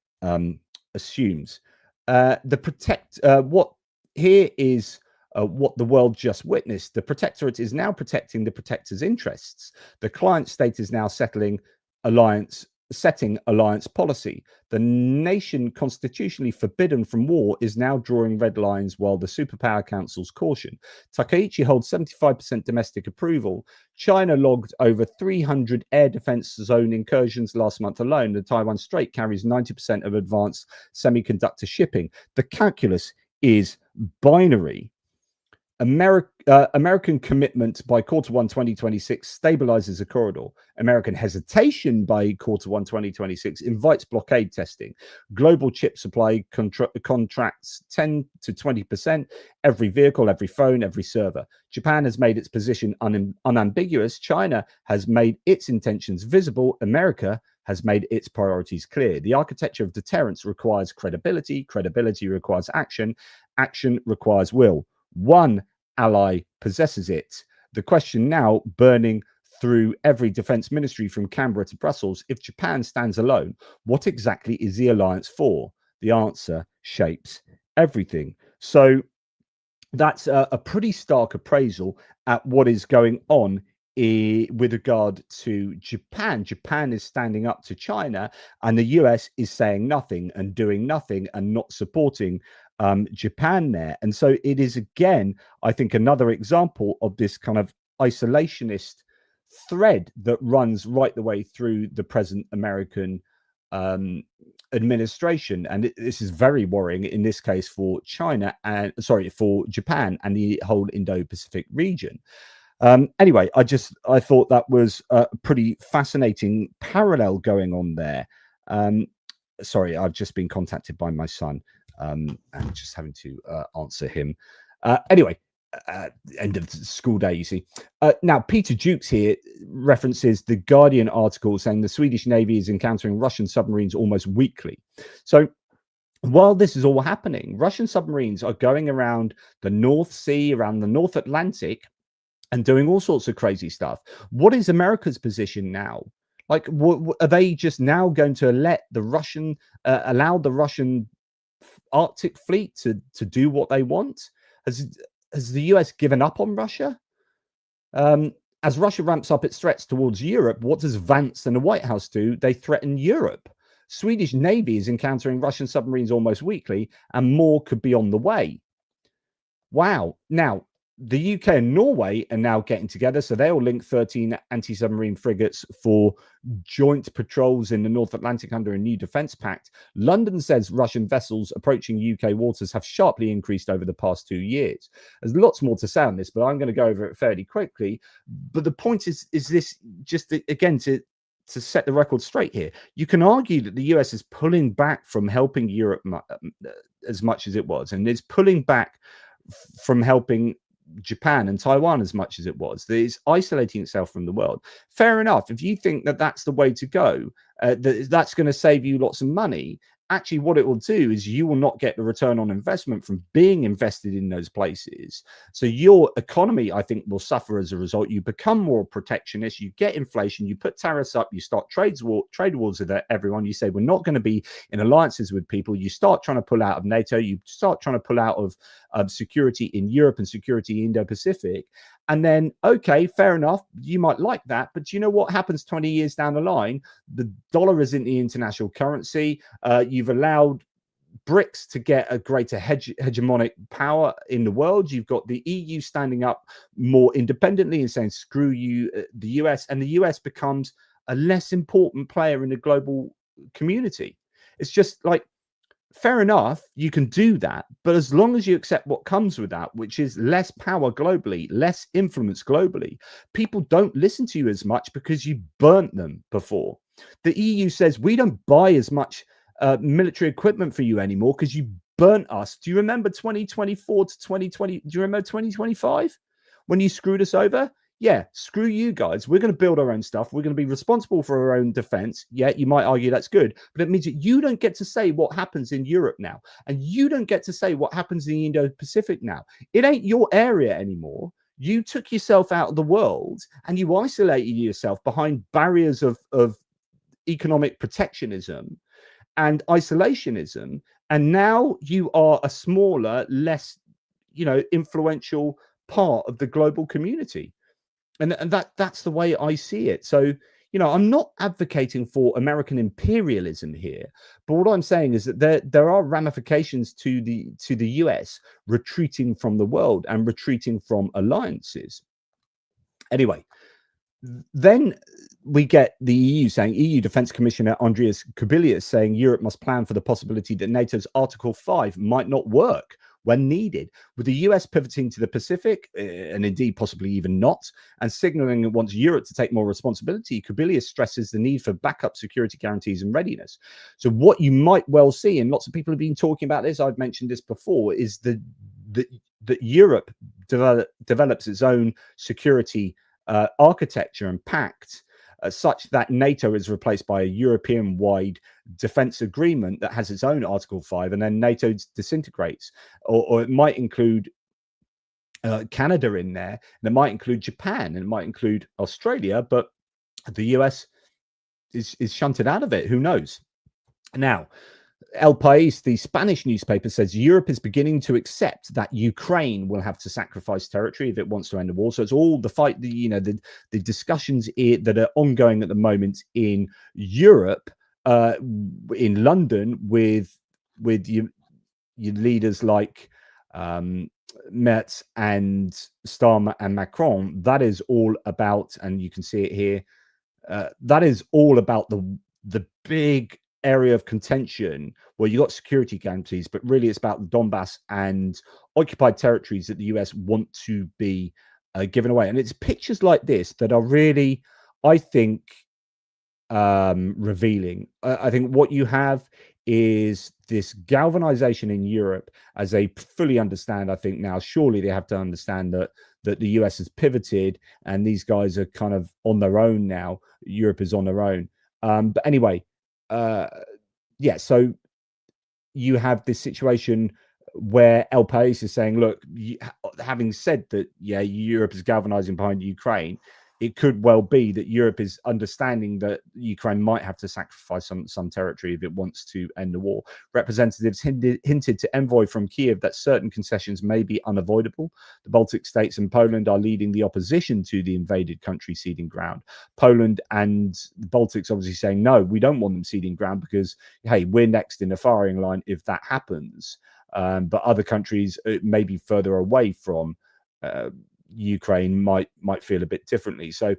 assumes. What here is what the world just witnessed. The protectorate is now protecting the protector's interests. The client state is now setting alliance policy. The nation constitutionally forbidden from war is now drawing red lines while the superpower councils caution. Takaichi holds 75% domestic approval. China logged over 300 air defense zone incursions last month alone. The Taiwan Strait carries 90% of advanced semiconductor shipping. The calculus is binary. American commitment by Q1 2026 stabilizes a corridor. American hesitation by Q1 2026 invites blockade testing. Global chip supply contracts 10 to 20%. Every vehicle, every phone, every server. Japan has made its position unambiguous. China has made its intentions visible. America has made its priorities clear. The architecture of deterrence requires credibility. Credibility requires action. Action requires will. One ally possesses it. The question now burning through every defense ministry from Canberra to Brussels, if Japan stands alone, what exactly is the alliance for? The answer shapes everything. So that's a pretty stark appraisal at what is going on with regard to Japan. Japan is standing up to China, and the US is saying nothing and doing nothing and not supporting Japan there. And so it is, again, I think, another example of this kind of isolationist thread that runs right the way through the present American administration. And this is very worrying in this case for for Japan and the whole Indo-Pacific region. Anyway, I thought that was a pretty fascinating parallel going on there. Sorry, I've just been contacted by my son. And just having to answer him. Anyway, end of the school day, you see. Now, Peter Jukes here references the Guardian article saying the Swedish Navy is encountering Russian submarines almost weekly. So while this is all happening, Russian submarines are going around the North Sea, around the North Atlantic, and doing all sorts of crazy stuff. What is America's position now? Like, are they just now going to let the Russian, allow the Russian Arctic fleet to do what they want? Has the US given up on Russia? As Russia ramps up its threats towards Europe, what does Vance and the White House do? They threaten Europe. Swedish Navy is encountering Russian submarines almost weekly, and more could be on the way. Wow. Now, the UK and Norway are now getting together, so they'll link 13 anti-submarine frigates for joint patrols in the North Atlantic under a new defense pact. London says Russian vessels approaching UK waters have sharply increased over the past 2 years. There's lots more to say on this, but I'm going to go over it fairly quickly. But the point is this, just again to set the record straight here. You can argue that the US is pulling back from helping Europe as much as it was, and it's pulling back from helping Japan and Taiwan as much as it was. It's isolating itself from the world. Fair enough. If you think that that's the way to go, that's going to save you lots of money. Actually, what it will do is you will not get the return on investment from being invested in those places. So your economy, I think, will suffer as a result. You become more protectionist, you get inflation, you put tariffs up, you start trade wars with everyone. You say, we're not going to be in alliances with people. You start trying to pull out of NATO. You start trying to pull out of security in Europe and security Indo-Pacific. And then, okay, fair enough. You might like that. But do you know what happens 20 years down the line? The dollar isn't the international currency. You've allowed BRICS to get a greater hegemonic power in the world. You've got the EU standing up more independently and saying, screw you, the US. And the US becomes a less important player in the global community. It's just like, fair enough, you can do that, but as long as you accept what comes with that, which is less power globally, less influence globally, people don't listen to you as much because you burnt them before. The EU says, we don't buy as much military equipment for you anymore because you burnt us. Do you remember 2024 to 2020? Do you remember 2025 when you screwed us over? Yeah, screw you guys. We're going to build our own stuff. We're going to be responsible for our own defense. Yeah, you might argue that's good, but it means that you don't get to say what happens in Europe now. And you don't get to say what happens in the Indo-Pacific now. It ain't your area anymore. You took yourself out of the world and you isolated yourself behind barriers of economic protectionism and isolationism. And now you are a smaller, less influential part of the global community. And that's the way I see it. So, I'm not advocating for American imperialism here, but what I'm saying is that there are ramifications to the US retreating from the world and retreating from alliances. Anyway, then we get the EU Defense Commissioner Andreas Kubilius saying Europe must plan for the possibility that NATO's Article 5 might not work when needed, with the US pivoting to the Pacific, and indeed possibly even not, and signaling it wants Europe to take more responsibility. Kubilius stresses the need for backup security guarantees and readiness. So what you might well see, and lots of people have been talking about this, I've mentioned this before, is that Europe develops its own security architecture and pact, such that NATO is replaced by a European-wide defense agreement that has its own Article 5, and then NATO disintegrates. Or it might include Canada in there, and it might include Japan, and it might include Australia, but the US is shunted out of it. Who knows? Now, El País, the Spanish newspaper, says Europe is beginning to accept that Ukraine will have to sacrifice territory if it wants to end the war. So it's all the fight, the discussions that are ongoing at the moment in Europe, in London, with your leaders like Merz and Starmer and Macron. That is all about, and you can see it here, that is all about the big area of contention where you got security guarantees, but really it's about Donbass and occupied territories that the US want to be given away. And it's pictures like this that are really, I think, revealing. I think what you have is this galvanization in Europe as they fully understand. I think now surely they have to understand that the US has pivoted and these guys are kind of on their own now. Europe is on their own. But anyway, so you have this situation where El País is saying, look, having said that, Europe is galvanizing behind Ukraine, it could well be that Europe is understanding that Ukraine might have to sacrifice some territory if it wants to end the war. Representatives hinted to envoy from Kiev that certain concessions may be unavoidable. The Baltic states and Poland are leading the opposition to the invaded country ceding ground. Poland and the Baltics obviously saying, no, we don't want them ceding ground because, hey, we're next in the firing line if that happens. But other countries maybe further away from Ukraine might feel a bit differently. So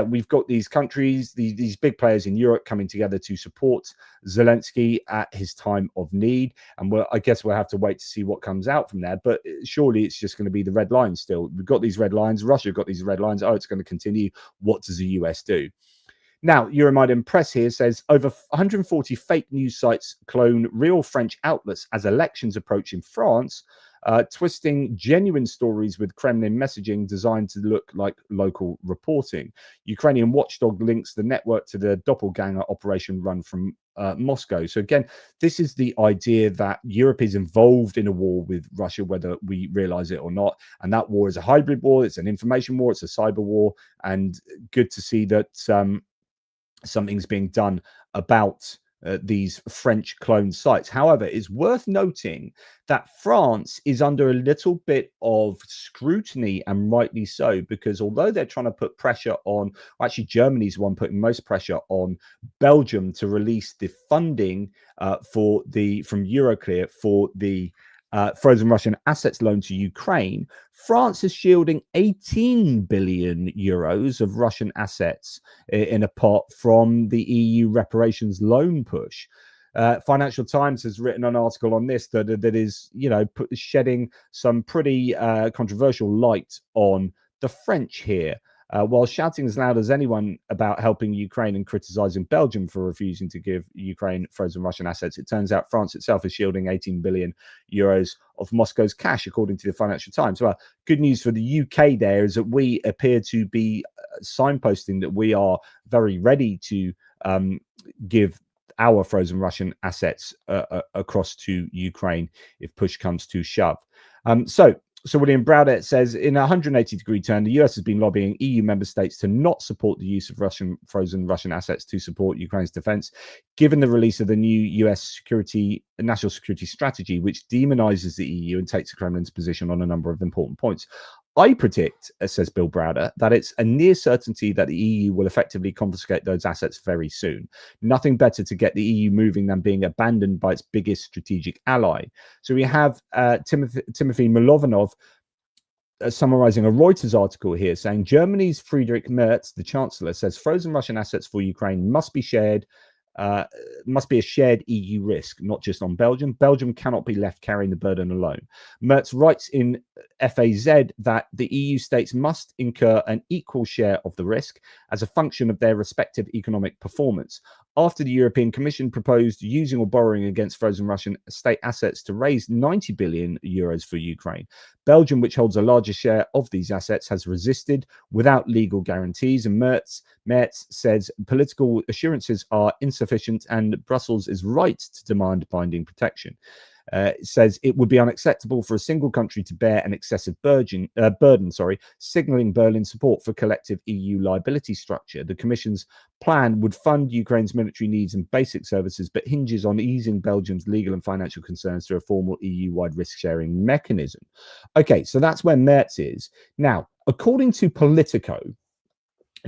we've got these countries, these big players in Europe coming together to support Zelensky at his time of need, and I guess we'll have to wait to see what comes out from there. But surely it's just going to be the red lines still. We've got these red lines, Russia got these red lines. It's going to continue. What does the US do? Now, Euromaidan Press here says over 140 fake news sites clone real French outlets as elections approach in France, twisting genuine stories with Kremlin messaging designed to look like local reporting. Ukrainian watchdog links the network to the doppelganger operation run from Moscow. So again, this is the idea that Europe is involved in a war with Russia, whether we realize it or not. And that war is a hybrid war. It's an information war. It's a cyber war. And good to see that something's being done about these French clone sites. However, it's worth noting that France is under a little bit of scrutiny, and rightly so, because although they're trying to put pressure on, actually Germany's the one putting most pressure on Belgium to release the funding from Euroclear for the frozen Russian assets loan to Ukraine, France is shielding 18 billion euros of Russian assets in a pot from the EU reparations loan push. Financial Times has written an article on this that is, shedding some pretty controversial light on the French here. While shouting as loud as anyone about helping Ukraine and criticizing Belgium for refusing to give Ukraine frozen Russian assets, it turns out France itself is shielding 18 billion euros of Moscow's cash, according to the Financial Times. Well, good news for the UK there is that we appear to be signposting that we are very ready to give our frozen Russian assets across to Ukraine if push comes to shove. So So William Browdett says, in a 180-degree turn, the US has been lobbying EU member states to not support the use of frozen Russian assets to support Ukraine's defense, given the release of the new US national security strategy, which demonizes the EU and takes the Kremlin's position on a number of important points. I predict, says Bill Browder, that it's a near certainty that the EU will effectively confiscate those assets very soon. Nothing better to get the EU moving than being abandoned by its biggest strategic ally. So we have Timothy Milovanov summarizing a Reuters article here saying Germany's Friedrich Merz, the Chancellor, says frozen Russian assets for Ukraine must be a shared EU risk, not just on Belgium. Belgium cannot be left carrying the burden alone. Merz writes in FAZ that the EU states must incur an equal share of the risk as a function of their respective economic performance. After the European Commission proposed using or borrowing against frozen Russian state assets to raise 90 billion euros for Ukraine, Belgium, which holds a larger share of these assets, has resisted without legal guarantees. And Merz says political assurances are insufficient and Brussels is right to demand binding protection. It says it would be unacceptable for a single country to bear an excessive burden, signaling Berlin's support for collective EU liability structure. The Commission's plan would fund Ukraine's military needs and basic services, but hinges on easing Belgium's legal and financial concerns through a formal EU-wide risk-sharing mechanism. Okay, so that's where Merz is. Now, according to Politico,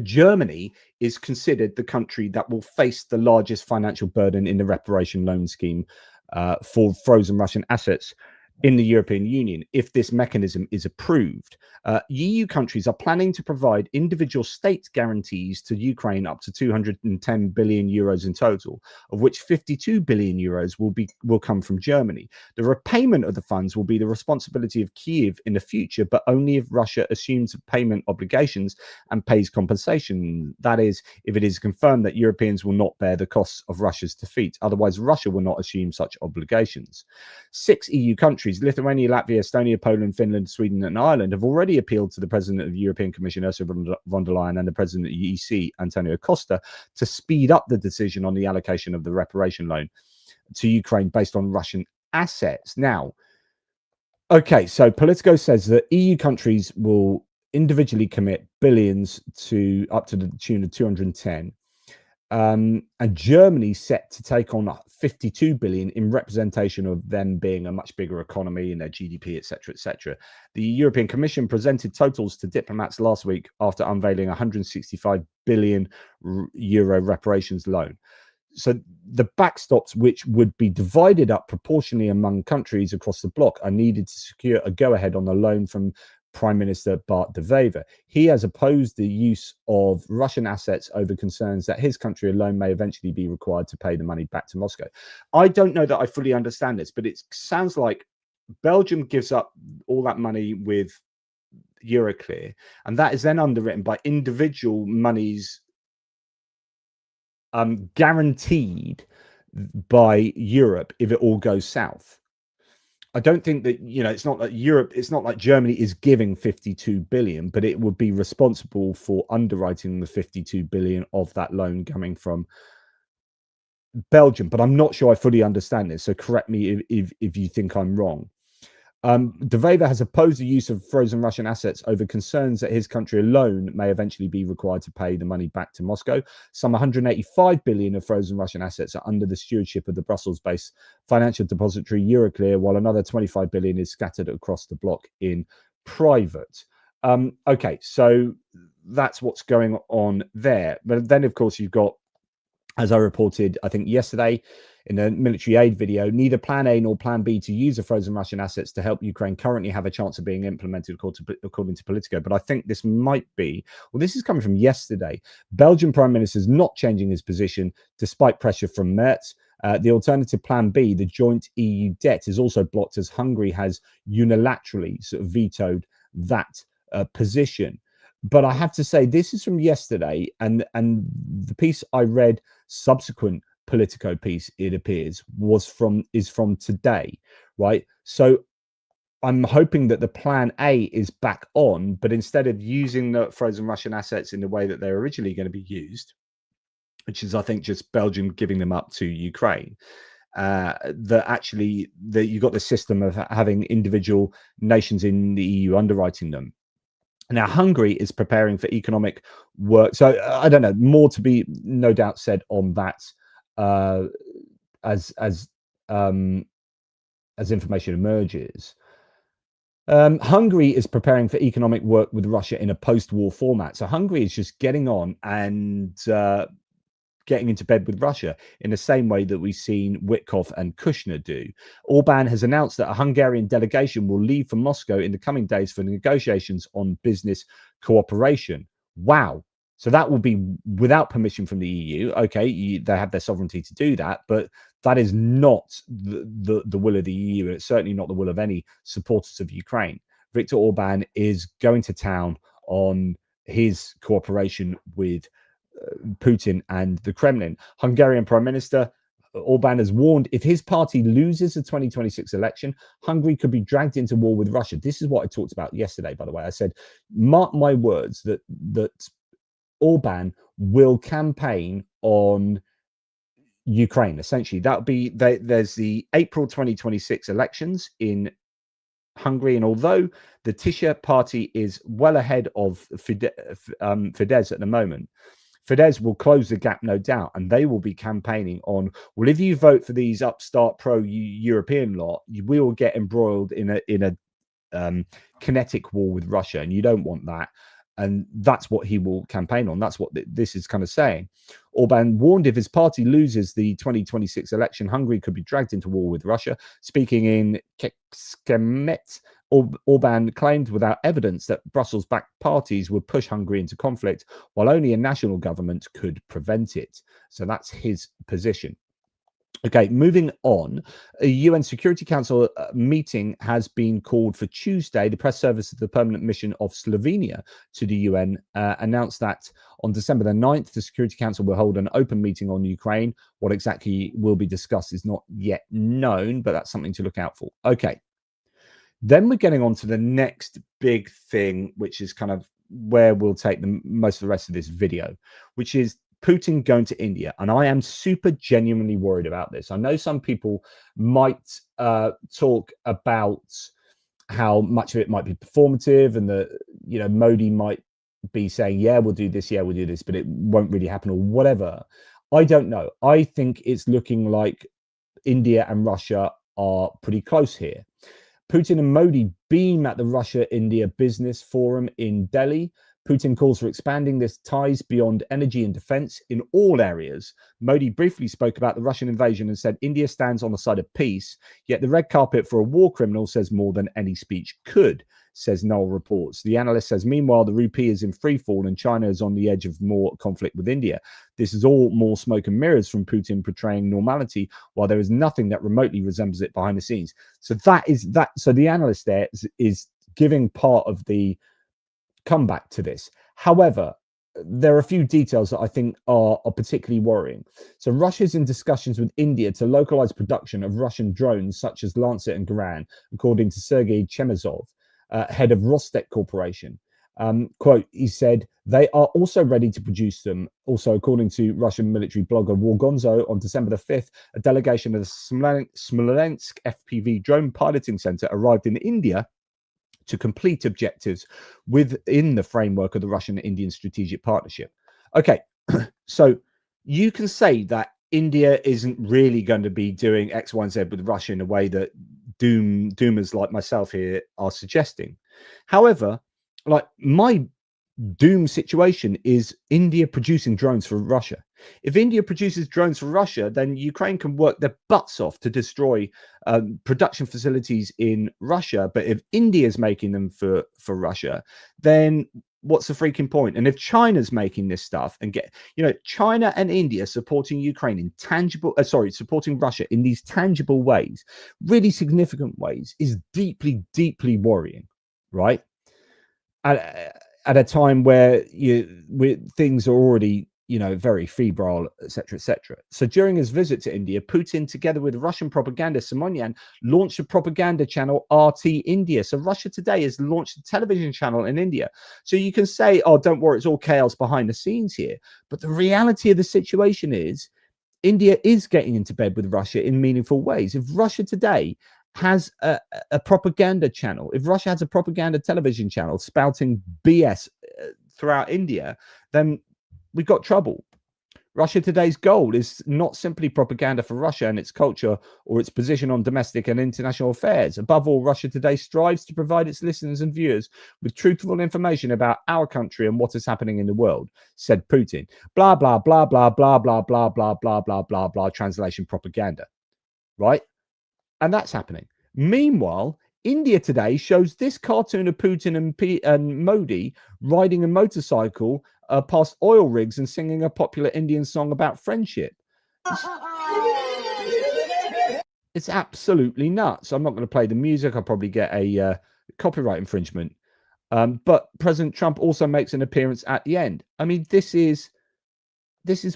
Germany is considered the country that will face the largest financial burden in the reparation loan scheme for frozen Russian assets in the European Union if this mechanism is approved. EU countries are planning to provide individual state guarantees to Ukraine up to 210 billion euros in total, of which 52 billion euros will come from Germany. The repayment of the funds will be the responsibility of Kyiv in the future, but only if Russia assumes payment obligations and pays compensation. That is, if it is confirmed that Europeans will not bear the costs of Russia's defeat. Otherwise, Russia will not assume such obligations. 6 EU countries, Lithuania, Latvia, Estonia, Poland, Finland, Sweden, and Ireland, have already appealed to the President of the European Commission, Ursula von der Leyen, and the President of the EC, Antonio Costa, to speed up the decision on the allocation of the reparation loan to Ukraine based on Russian assets. Now, okay, so Politico says that EU countries will individually commit billions to up to the tune of 210. And Germany set to take on 52 billion in representation of them being a much bigger economy and their GDP, etc., etc. The European Commission presented totals to diplomats last week after unveiling 165 billion euro reparations loan. So the backstops, which would be divided up proportionally among countries across the bloc, are needed to secure a go-ahead on the loan from Prime Minister Bart de Wever. He has opposed the use of Russian assets over concerns that his country alone may eventually be required to pay the money back to Moscow. I don't know that I fully understand this, but it sounds like Belgium gives up all that money with Euroclear, and that is then underwritten by individual monies guaranteed by Europe if it all goes south. I don't think that, it's not like Germany is giving 52 billion, but it would be responsible for underwriting the 52 billion of that loan coming from Belgium. But I'm not sure I fully understand this. So correct me if you think I'm wrong. De Wever has opposed the use of frozen Russian assets over concerns that his country alone may eventually be required to pay the money back to Moscow. Some 185 billion of frozen Russian assets are under the stewardship of the Brussels-based financial depository Euroclear, while another 25 billion is scattered across the bloc in private. Okay, so that's what's going on there. But then, of course, you've got, as I reported, I think yesterday in the military aid video, neither Plan A nor Plan B to use the frozen Russian assets to help Ukraine currently have a chance of being implemented, according to Politico. But I think this might be, well, this is coming from yesterday. Belgian Prime Minister is not changing his position despite pressure from Merz. The alternative Plan B, the joint EU debt, is also blocked as Hungary has unilaterally sort of vetoed that position. But I have to say, this is from yesterday, and the piece I read subsequent Politico piece, it appears, is from today, right? So I'm hoping that the Plan A is back on, but instead of using the frozen Russian assets in the way that they're originally going to be used, which is, I think, just Belgium giving them up to Ukraine, that actually that you've got the system of having individual nations in the EU underwriting them. Now, Hungary is preparing for economic work. So I don't know, more to be no doubt said on that as information emerges. Hungary is preparing for economic work with Russia in a post-war format. So Hungary is just getting on and getting into bed with Russia in the same way that we've seen Witkoff and Kushner do. Orban has announced that a Hungarian delegation will leave for Moscow in the coming days for negotiations on business cooperation. Wow. So that will be without permission from the EU. Okay, they have their sovereignty to do that, but that is not the will of the EU. It's certainly not the will of any supporters of Ukraine. Viktor Orban is going to town on his cooperation with Putin and the Kremlin. Hungarian Prime Minister Orban has warned if his party loses the 2026 election, Hungary could be dragged into war with Russia. This is what I talked about yesterday, by the way. I said, mark my words that Orban will campaign on Ukraine. Essentially, that would be there's the April 2026 elections in Hungary, and although the Tisza party is well ahead of Fidesz at the moment, Fidesz will close the gap, no doubt, and they will be campaigning on, well, if you vote for these upstart pro-European lot, you will get embroiled in a kinetic war with Russia, and you don't want that. And that's what he will campaign on. That's what this is kind of saying. Orban warned if his party loses the 2026 election, Hungary could be dragged into war with Russia. Speaking in Kecskemét, Orban claimed without evidence that Brussels-backed parties would push Hungary into conflict, while only a national government could prevent it. So that's his position. Okay, moving on. A UN Security Council meeting has been called for Tuesday. The press service of the permanent mission of Slovenia to the UN announced that on December the 9th, the Security Council will hold an open meeting on Ukraine. What exactly will be discussed is not yet known, but that's something to look out for. Okay, then we're getting on to the next big thing, which is kind of where we'll take most of the rest of this video, which is Putin going to India. And I am super genuinely worried about this. I know some people might talk about how much of it might be performative, and that, you know, Modi might be saying, yeah, we'll do this, but it won't really happen, or whatever. I don't know. I think it's looking like India and Russia are pretty close here. Putin and Modi beam at the Russia-India Business Forum in Delhi. Putin calls for expanding this ties beyond energy and defense in all areas. Modi briefly spoke about the Russian invasion and said India stands on the side of peace, yet the red carpet for a war criminal says more than any speech could, says Noel reports. The analyst says, meanwhile, the rupee is in free fall and China is on the edge of more conflict with India. This is all more smoke and mirrors from Putin portraying normality, while there is nothing that remotely resembles it behind the scenes. So that is that. So the analyst there is giving part of the comeback to this. However, there are a few details that I think are particularly worrying. So Russia's in discussions with India to localize production of Russian drones such as Lancet and Garan, according to Sergei Chemezov, head of Rostec Corporation. Quote, he said, they are also ready to produce them. Also, according to Russian military blogger Wargonzo, on December the 5th, a delegation of the Smolensk FPV drone piloting center arrived in India to complete objectives within the framework of the Russian-Indian strategic partnership. Okay, so you can say that India isn't really going to be doing X, Y, and Z with Russia in a way that doomers like myself here are suggesting. However, like, my doom situation is India producing drones for Russia. If India produces drones for Russia, then Ukraine can work their butts off to destroy production facilities in Russia. But if India is making them for Russia, then what's the freaking point? And if China's making this stuff and China and India supporting Ukraine in supporting Russia in these tangible ways, really significant ways, is deeply, deeply worrying, right? At a time where things are already, very febrile, etc., etc. So during his visit to India, Putin, together with Russian propagandist Simonyan, launched a propaganda channel, RT India. So Russia Today has launched a television channel in India. So you can say, oh, don't worry, it's all chaos behind the scenes here. But the reality of the situation is India is getting into bed with Russia in meaningful ways. If Russia today has a propaganda channel, if Russia has a propaganda television channel spouting BS throughout India, then we've got trouble. Russia today's goal is not simply propaganda for Russia and its culture or its position on domestic and international affairs. Above all, Russia today strives to provide its listeners and viewers with truthful information about our country and what is happening in the world, said Putin. Blah, blah, blah, blah, blah, blah, blah, blah, blah, blah, blah, blah, translation propaganda, right? And that's happening. Meanwhile, India today shows this cartoon of Putin and Modi riding a motorcycle past oil rigs and singing a popular Indian song about friendship. It's absolutely nuts. I'm not going to play the music. I'll probably get a copyright infringement. But President Trump also makes an appearance at the end. I mean, this is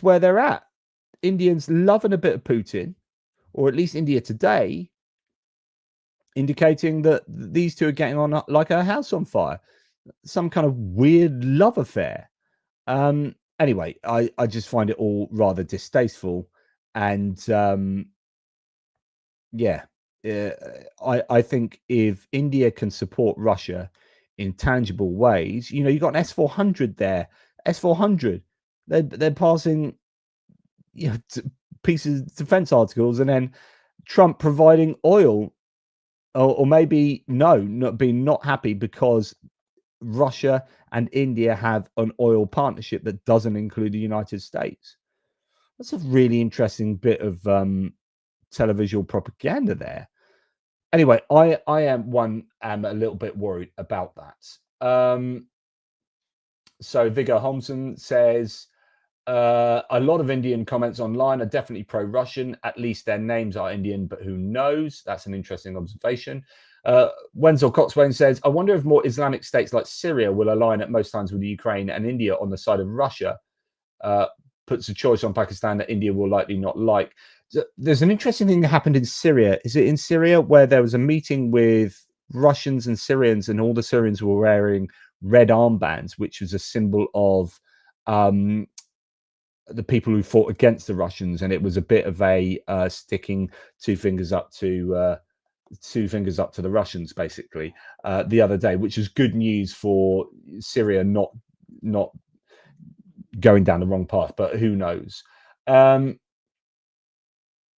where they're at. Indians loving a bit of Putin, or at least India today, indicating that these two are getting on like a house on fire. Some kind of weird love affair. Anyway, I just find it all rather distasteful. And I think if India can support Russia in tangible ways, you know, you've got an S-400 there. S-400, they're passing, you know, pieces of defense articles, and then Trump providing oil, or maybe not happy because Russia and India have an oil partnership that doesn't include the United States. That's a really interesting bit of televisual propaganda there. Anyway, I am a little bit worried about that. So Viggo Holmson says, a lot of Indian comments online are definitely pro-Russian. At least their names are Indian, but who knows? That's an interesting observation. Wenzel Coxswain says, I wonder if more Islamic states like Syria will align at most times with Ukraine and India on the side of Russia. Puts a choice on Pakistan that India will likely not like. There's an interesting thing that happened in Syria. Is it in Syria where there was a meeting with Russians and Syrians, and all the Syrians were wearing red armbands, which was a symbol of the people who fought against the Russians, and it was a bit of a sticking two fingers up to the Russians, basically, the other day, which is good news for Syria not going down the wrong path, but who knows.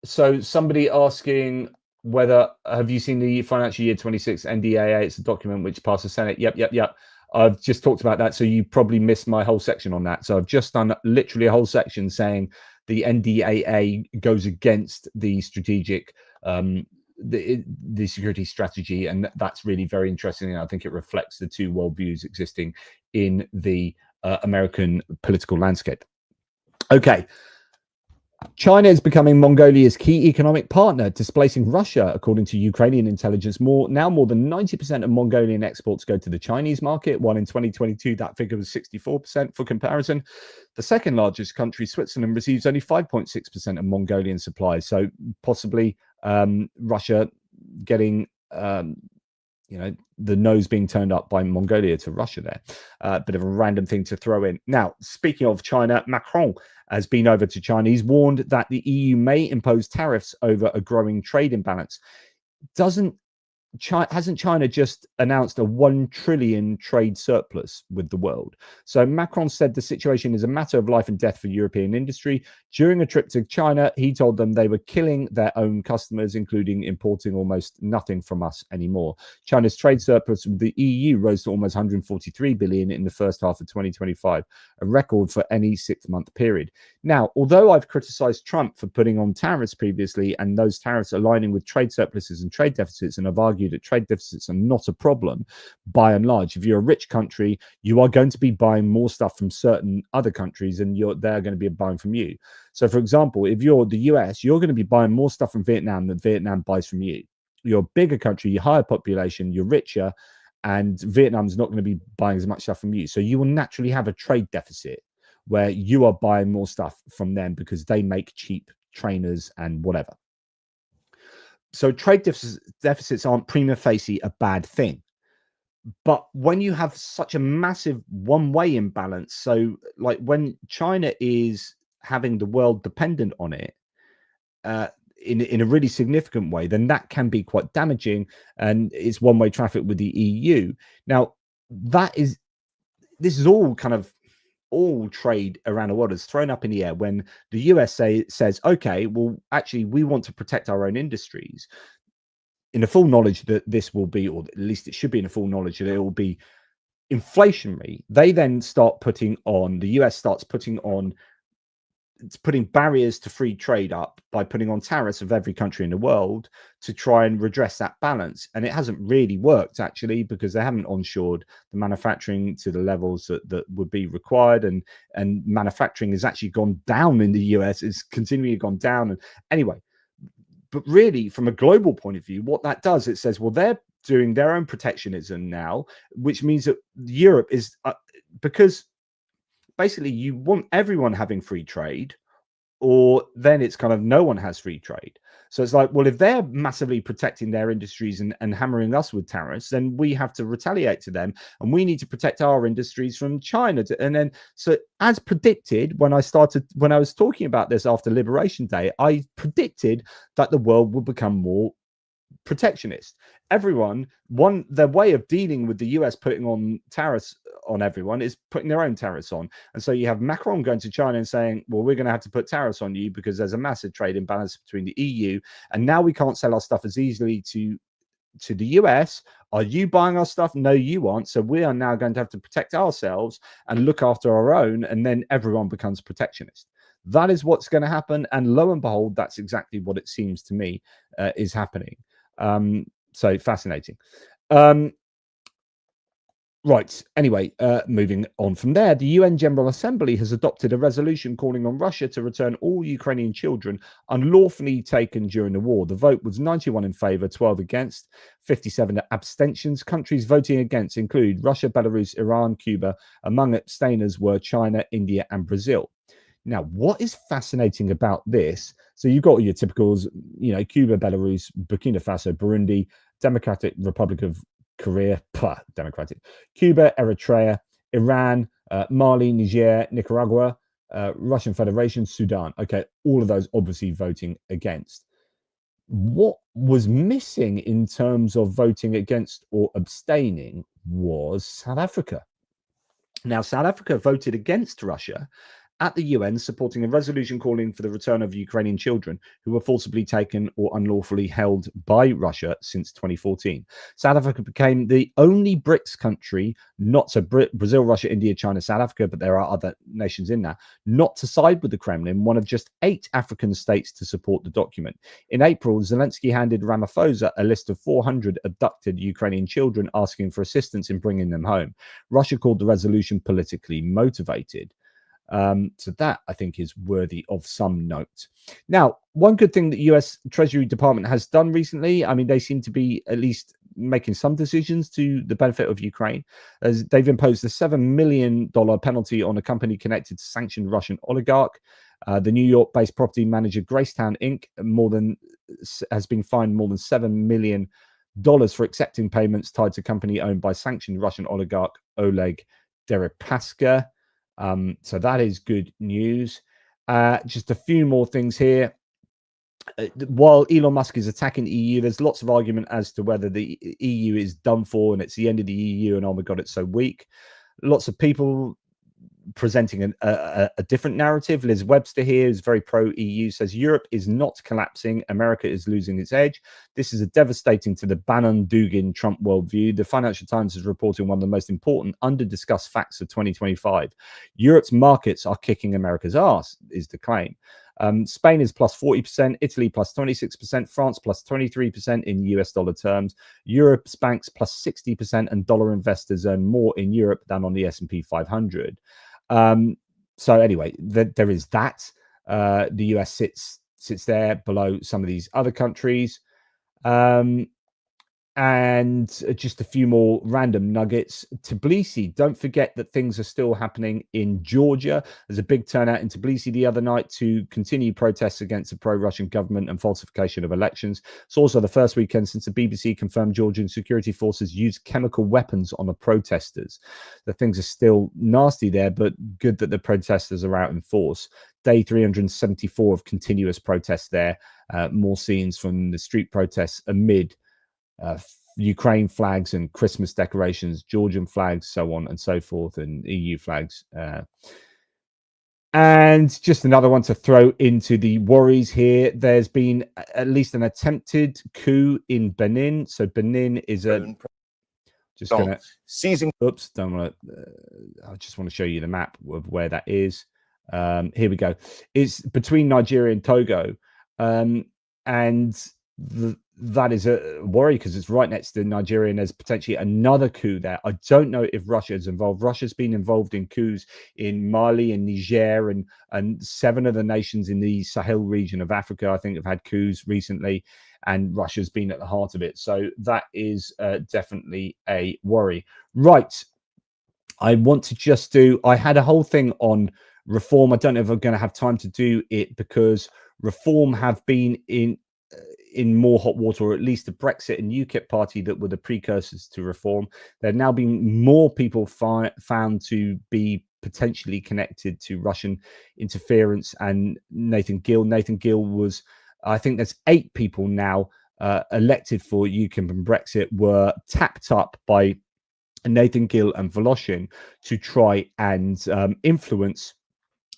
So somebody asking whether, have you seen the financial year 26 NDAA? It's a document which passed the Senate. Yep. I've just talked about that, so you probably missed my whole section on that. So I've just done literally a whole section saying the NDAA goes against the strategic, the security strategy, and that's really very interesting. And I think it reflects the two worldviews existing in the American political landscape. Okay. China is becoming Mongolia's key economic partner, displacing Russia, according to Ukrainian intelligence. More than 90% of Mongolian exports go to the Chinese market, while in 2022 that figure was 64%. For comparison, the second largest country, Switzerland, receives only 5.6% of Mongolian supplies. So possibly Russia getting the nose being turned up by Mongolia to Russia there. Bit of a random thing to throw in. Now, speaking of China, Macron has been over to China. He's warned that the EU may impose tariffs over a growing trade imbalance. Hasn't China just announced a 1 trillion trade surplus with the world? So Macron said the situation is a matter of life and death for European industry. During a trip to China, he told them they were killing their own customers, including importing almost nothing from us anymore. China's trade surplus with the EU rose to almost 143 billion in the first half of 2025, a record for any 6-month period. Now, although I've criticized Trump for putting on tariffs previously and those tariffs aligning with trade surpluses and trade deficits, and I've argued that trade deficits are not a problem by and large. If you're a rich country, you are going to be buying more stuff from certain other countries and they're going to be buying from you. So for example, if you're the US, you're going to be buying more stuff from Vietnam than Vietnam buys from you. You're a bigger country, you're higher population, you're richer, and Vietnam's not going to be buying as much stuff from you. So you will naturally have a trade deficit where you are buying more stuff from them because they make cheap trainers and whatever. So trade deficits aren't prima facie a bad thing. But when you have such a massive one-way imbalance, so like when China is having the world dependent on it, in a really significant way, then that can be quite damaging, and it's one-way traffic with the EU. Now, this is all kind of all trade around the world is thrown up in the air when the USA says, okay, well, actually, we want to protect our own industries, in the full knowledge that this will be, or at least it should be in the full knowledge that it will be inflationary. They then start putting on, the US starts putting on, it's putting barriers to free trade up by putting on tariffs of every country in the world to try and redress that balance. And it hasn't really worked, actually, because they haven't onshored the manufacturing to the levels that would be required. And manufacturing has actually gone down in the US. It's continually gone down. And anyway, but really, from a global point of view, what that does, it says, well, they're doing their own protectionism now, which means that Europe is, because basically you want everyone having free trade, or then it's kind of no one has free trade. So it's like, well, if they're massively protecting their industries and hammering us with tariffs, then we have to retaliate to them, and we need to protect our industries from China. And then, so as predicted, when I was talking about this after Liberation Day, I predicted that the world would become more protectionist. Everyone, their way of dealing with the US putting on tariffs on everyone is putting their own tariffs on. And so you have Macron going to China and saying, well, we're going to have to put tariffs on you because there's a massive trade imbalance between the EU, and now we can't sell our stuff as easily to the US. Are you buying our stuff? No, you aren't. So we are now going to have to protect ourselves and look after our own, and then everyone becomes protectionist. That is what's going to happen, and lo and behold, that's exactly what it seems to me is happening. So fascinating. Right. Anyway, moving on from there, the UN General Assembly has adopted a resolution calling on Russia to return all Ukrainian children unlawfully taken during the war. The vote was 91 in favor, 12 against, 57 abstentions. Countries voting against include Russia, Belarus, Iran, Cuba. Among abstainers were China, India, and Brazil. Now, what is fascinating about this? So you've got your typicals, Cuba, Belarus, Burkina Faso, Burundi, Democratic Republic of Korea, Democratic, Cuba, Eritrea, Iran, Mali, Niger, Nicaragua, Russian Federation, Sudan. Okay, all of those obviously voting against. What was missing in terms of voting against or abstaining was South Africa. Now, South Africa voted against Russia at the UN, supporting a resolution calling for the return of Ukrainian children who were forcibly taken or unlawfully held by Russia since 2014. South Africa became the only BRICS country, not so Brazil, Russia, India, China, South Africa, but there are other nations in that, not to side with the Kremlin, one of just 8 African states to support the document. In April, Zelensky handed Ramaphosa a list of 400 abducted Ukrainian children, asking for assistance in bringing them home. Russia called the resolution politically motivated. So that, I think, is worthy of some note. Now, one good thing that US Treasury Department has done recently, I mean, they seem to be at least making some decisions to the benefit of Ukraine, as they've imposed a $7 million penalty on a company connected to sanctioned Russian oligarch. The New York-based property manager Gracetown Inc. has been fined more than $7 million for accepting payments tied to company owned by sanctioned Russian oligarch Oleg Deripaska. So that is good news. Just a few more things here. While Elon Musk is attacking the EU, there's lots of argument as to whether the EU is done for and it's the end of the EU and oh my God, it's so weak. Lots of people presenting a different narrative. Liz Webster here is very pro-EU, says Europe is not collapsing, America is losing its edge. This is devastating to the Bannon-Dugin Trump worldview. The Financial Times is reporting one of the most important under-discussed facts of 2025. Europe's markets are kicking America's ass, is the claim. Spain is plus 40%, Italy plus 26%, France plus 23% in US dollar terms. Europe's banks plus 60%, and dollar investors earn more in Europe than on the S&P 500. So anyway, there is that. The US sits there below some of these other countries. And just a few more random nuggets. Tbilisi, don't forget that things are still happening in Georgia. There's a big turnout in Tbilisi the other night to continue protests against the pro-Russian government and falsification of elections. It's also the first weekend since the BBC confirmed Georgian security forces used chemical weapons on the protesters. The things are still nasty there, but good that the protesters are out in force. Day 374 of continuous protests there. More scenes from the street protests amid Ukraine flags and Christmas decorations, Georgian flags, so on and so forth, and EU flags. And just another one to throw into the worries here. There's been at least an attempted coup in Benin. So Benin is just going to seizing. Oops, don't want to. I just want to show you the map of where that is. Here we go. It's between Nigeria and Togo, and that is a worry because it's right next to Nigeria, and there's potentially another coup there. I don't know if Russia is involved. Russia's been involved in coups in Mali and Niger, and 7 of the nations in the Sahel region of Africa, I think, have had coups recently, and Russia's been at the heart of it. So that is definitely a worry. Right. I want to just I had a whole thing on reform. I don't know if I'm going to have time to do it because reform have been in more hot water, or at least the Brexit and UKIP party that were the precursors to reform. There have now been more people found to be potentially connected to Russian interference, and Nathan Gill was, I think there's 8 people now elected for UKIP and Brexit were tapped up by Nathan Gill and Voloshin to try and influence.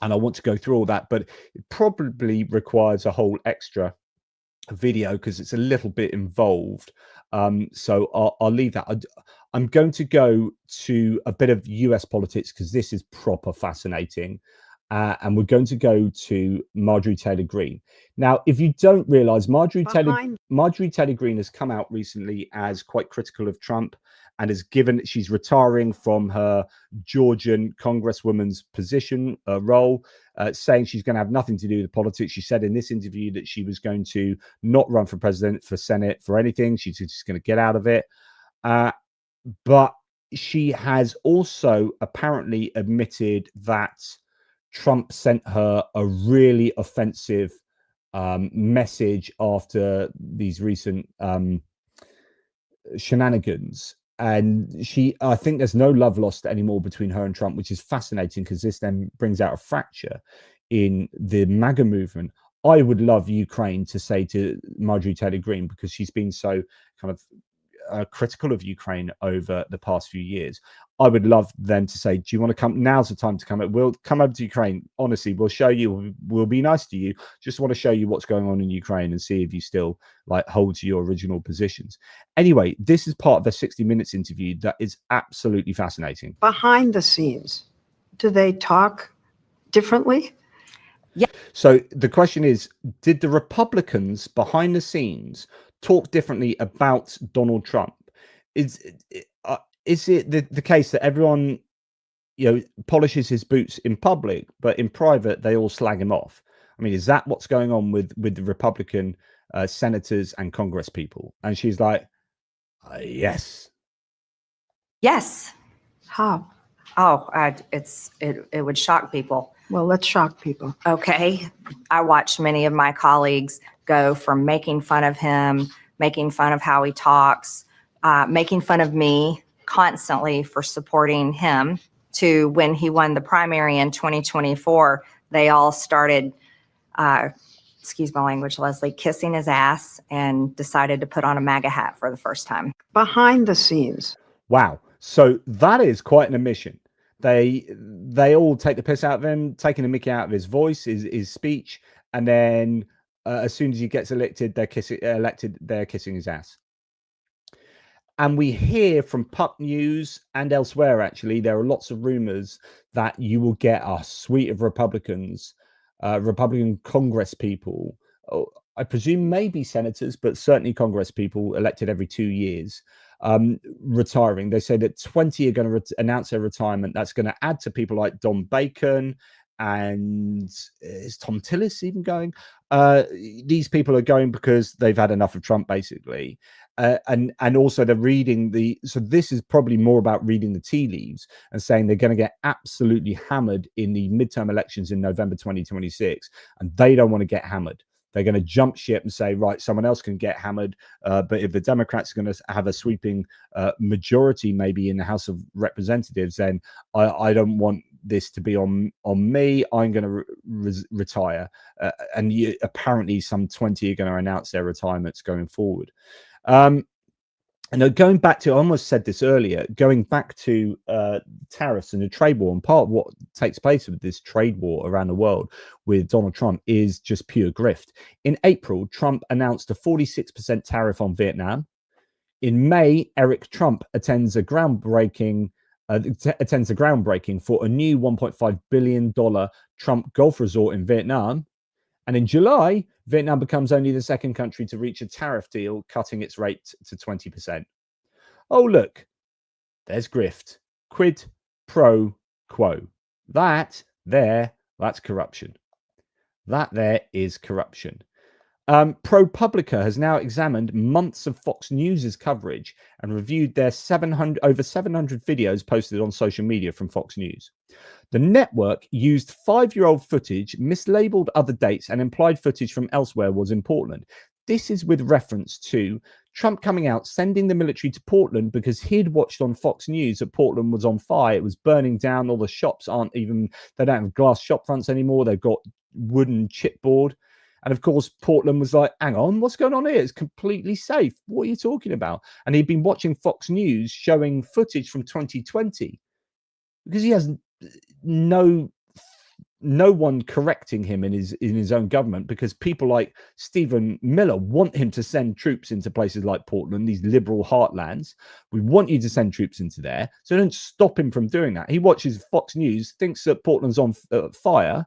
And I want to go through all that, but it probably requires a whole extra video because it's a little bit involved. So I'll leave that. I'm going to go to a bit of US politics because this is proper fascinating. And we're going to go to Marjorie Taylor Greene. Now, if you don't realize, Marjorie Taylor Greene has come out recently as quite critical of Trump and has she's retiring from her Georgian congresswoman's position role, saying she's going to have nothing to do with politics. She said in this interview that she was going to not run for president, for Senate, for anything. She's just going to get out of it. But she has also apparently admitted that Trump sent her a really offensive message after these recent shenanigans. And I think there's no love lost anymore between her and Trump, which is fascinating because this then brings out a fracture in the MAGA movement. I would love Ukraine to say to Marjorie Taylor Greene, because she's been so kind of critical of Ukraine over the past few years. I would love them to say, do you want to come? Now's the time to come. We'll come over to Ukraine. Honestly, we'll show you. We'll be nice to you. Just want to show you what's going on in Ukraine and see if you still hold to your original positions. Anyway, this is part of the 60 Minutes interview that is absolutely fascinating. Behind the scenes, do they talk differently? Yeah. So the question is, did the Republicans behind the scenes talk differently about Donald Trump? Is it the case that everyone, polishes his boots in public, but in private they all slag him off? I mean, is that what's going on with the Republican senators and Congress people? And she's like, yes. Yes. How? Oh, it would shock people. Well, let's shock people. Okay. I watched many of my colleagues go from making fun of him, making fun of how he talks, making fun of me constantly for supporting him, to when he won the primary in 2024, they all started, excuse my language, Leslie, kissing his ass and decided to put on a MAGA hat for the first time. Behind the scenes. Wow. So that is quite an admission. They all take the piss out of him, taking the mickey out of his voice, his speech, and then as soon as he gets elected, they're kissing his ass. And we hear from Puck News and elsewhere, actually, there are lots of rumors that you will get a suite of Republicans, Republican Congress people, I presume maybe senators, but certainly Congress people elected every 2 years, retiring. They say that 20 are going to announce their retirement. That's going to add to people like Don Bacon and is Tom Tillis even going? These people are going because they've had enough of Trump, basically. And also they're reading so this is probably more about reading the tea leaves and saying they're going to get absolutely hammered in the midterm elections in November 2026, and they don't want to get hammered. They're going to jump ship and say, right, someone else can get hammered. But if the Democrats are going to have a sweeping majority, maybe in the House of Representatives, then I don't want this to be on me. I'm going to retire. And apparently some 20 are going to announce their retirements going forward. And going back to, I almost said this earlier, going back to tariffs and the trade war, and part of what takes place with this trade war around the world with Donald Trump is just pure grift. In April, Trump announced a 46% tariff on Vietnam. In May, Eric Trump attends a groundbreaking for a new $1.5 billion Trump golf resort in Vietnam. And in July, Vietnam becomes only the second country to reach a tariff deal, cutting its rate to 20%. Oh, look, there's grift. Quid pro quo. That's corruption. That there is corruption. ProPublica has now examined months of Fox News's coverage and reviewed their over 700 videos posted on social media from Fox News. The network used 5-year-old footage, mislabeled other dates, and implied footage from elsewhere was in Portland. This is with reference to Trump coming out, sending the military to Portland because he'd watched on Fox News that Portland was on fire. It was burning down. All the shops they don't have glass shop fronts anymore. They've got wooden chipboard. And of course, Portland was like, hang on, what's going on here? It's completely safe. What are you talking about? And he'd been watching Fox News showing footage from 2020 because he has no one correcting him in his own government, because people like Stephen Miller want him to send troops into places like Portland, these liberal heartlands. We want you to send troops into there. So don't stop him from doing that. He watches Fox News, thinks that Portland's on fire,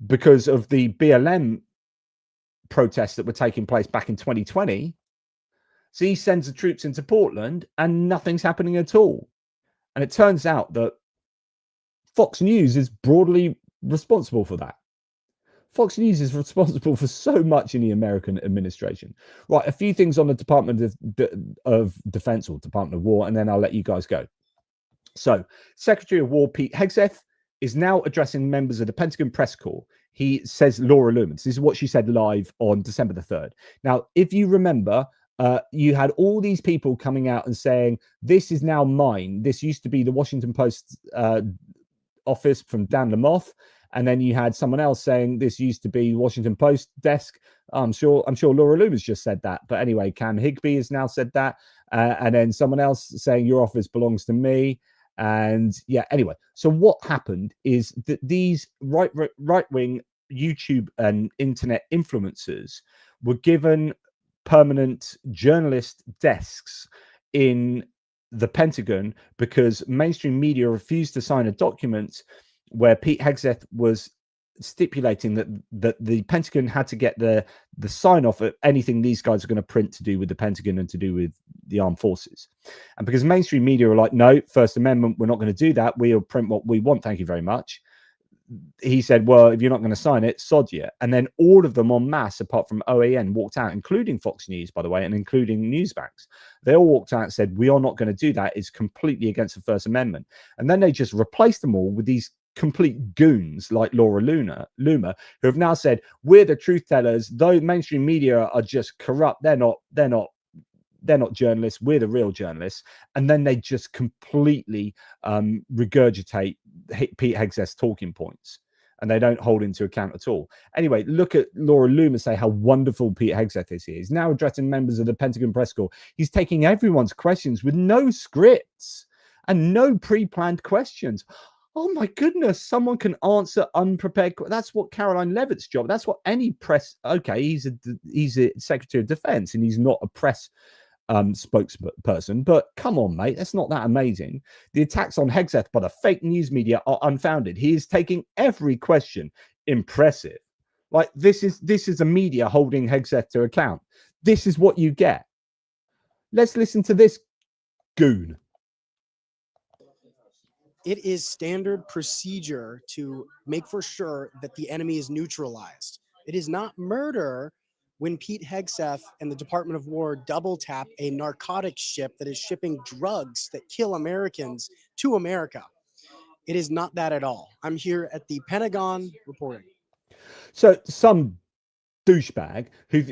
because of the BLM protests that were taking place back in 2020. So he sends the troops into Portland and nothing's happening at all. And it turns out that Fox News is broadly responsible for that. Fox News is responsible for so much in the American administration. Right, a few things on the Department of Defense or Department of War, and then I'll let you guys go. So, Secretary of War Pete Hegseth is now addressing members of the Pentagon press corps. He says Laura Loomis. This is what she said live on December the 3rd. Now, if you remember, you had all these people coming out and saying, this is now mine. This used to be the Washington Post office from Dan Lamothe. And then you had someone else saying this used to be Washington Post desk. I'm sure Laura Loomis just said that. But anyway, Cam Higbee has now said that. And then someone else saying your office belongs to me. And yeah, anyway, so what happened is that these right-wing YouTube and internet influencers were given permanent journalist desks in the Pentagon because mainstream media refused to sign a document where Pete Hegseth was stipulating that the Pentagon had to get the sign off of anything these guys are going to print to do with the Pentagon and to do with the armed forces. And because mainstream media are like, no, First Amendment, we're not going to do that. We'll print what we want. Thank you very much. He said, well, if you're not going to sign it, sod you. And then all of them en masse, apart from OAN, walked out, including Fox News, by the way, and including Newsmax. They all walked out and said, we are not going to do that. It's completely against the First Amendment. And then they just replaced them all with these complete goons like Laura Loomer, who have now said, we're the truth tellers. Though mainstream media are just corrupt, they're not journalists, we're the real journalists. And then they just completely regurgitate Pete Hegseth's talking points, and they don't hold into account at all. Anyway, look at Laura Loomer say how wonderful Pete Hegseth is here. He's now addressing members of the Pentagon press corps. He's taking everyone's questions with no scripts and no pre-planned questions. Oh my goodness, someone can answer unprepared. That's what Caroline Levitt's job. That's what any press. Okay, he's a Secretary of Defense and he's not a press spokesperson. But come on, mate, that's not that amazing. The attacks on Hegseth by the fake news media are unfounded. He is taking every question. Impressive. Like this is a media holding Hegseth to account. This is what you get. Let's listen to this goon. it is standard procedure to make for sure that the enemy is neutralized. It is not murder when Pete Hegseth and the Department of War double tap a narcotics ship that is shipping drugs that kill Americans to America. It is not that at all. I'm here at the Pentagon reporting. So some douchebag who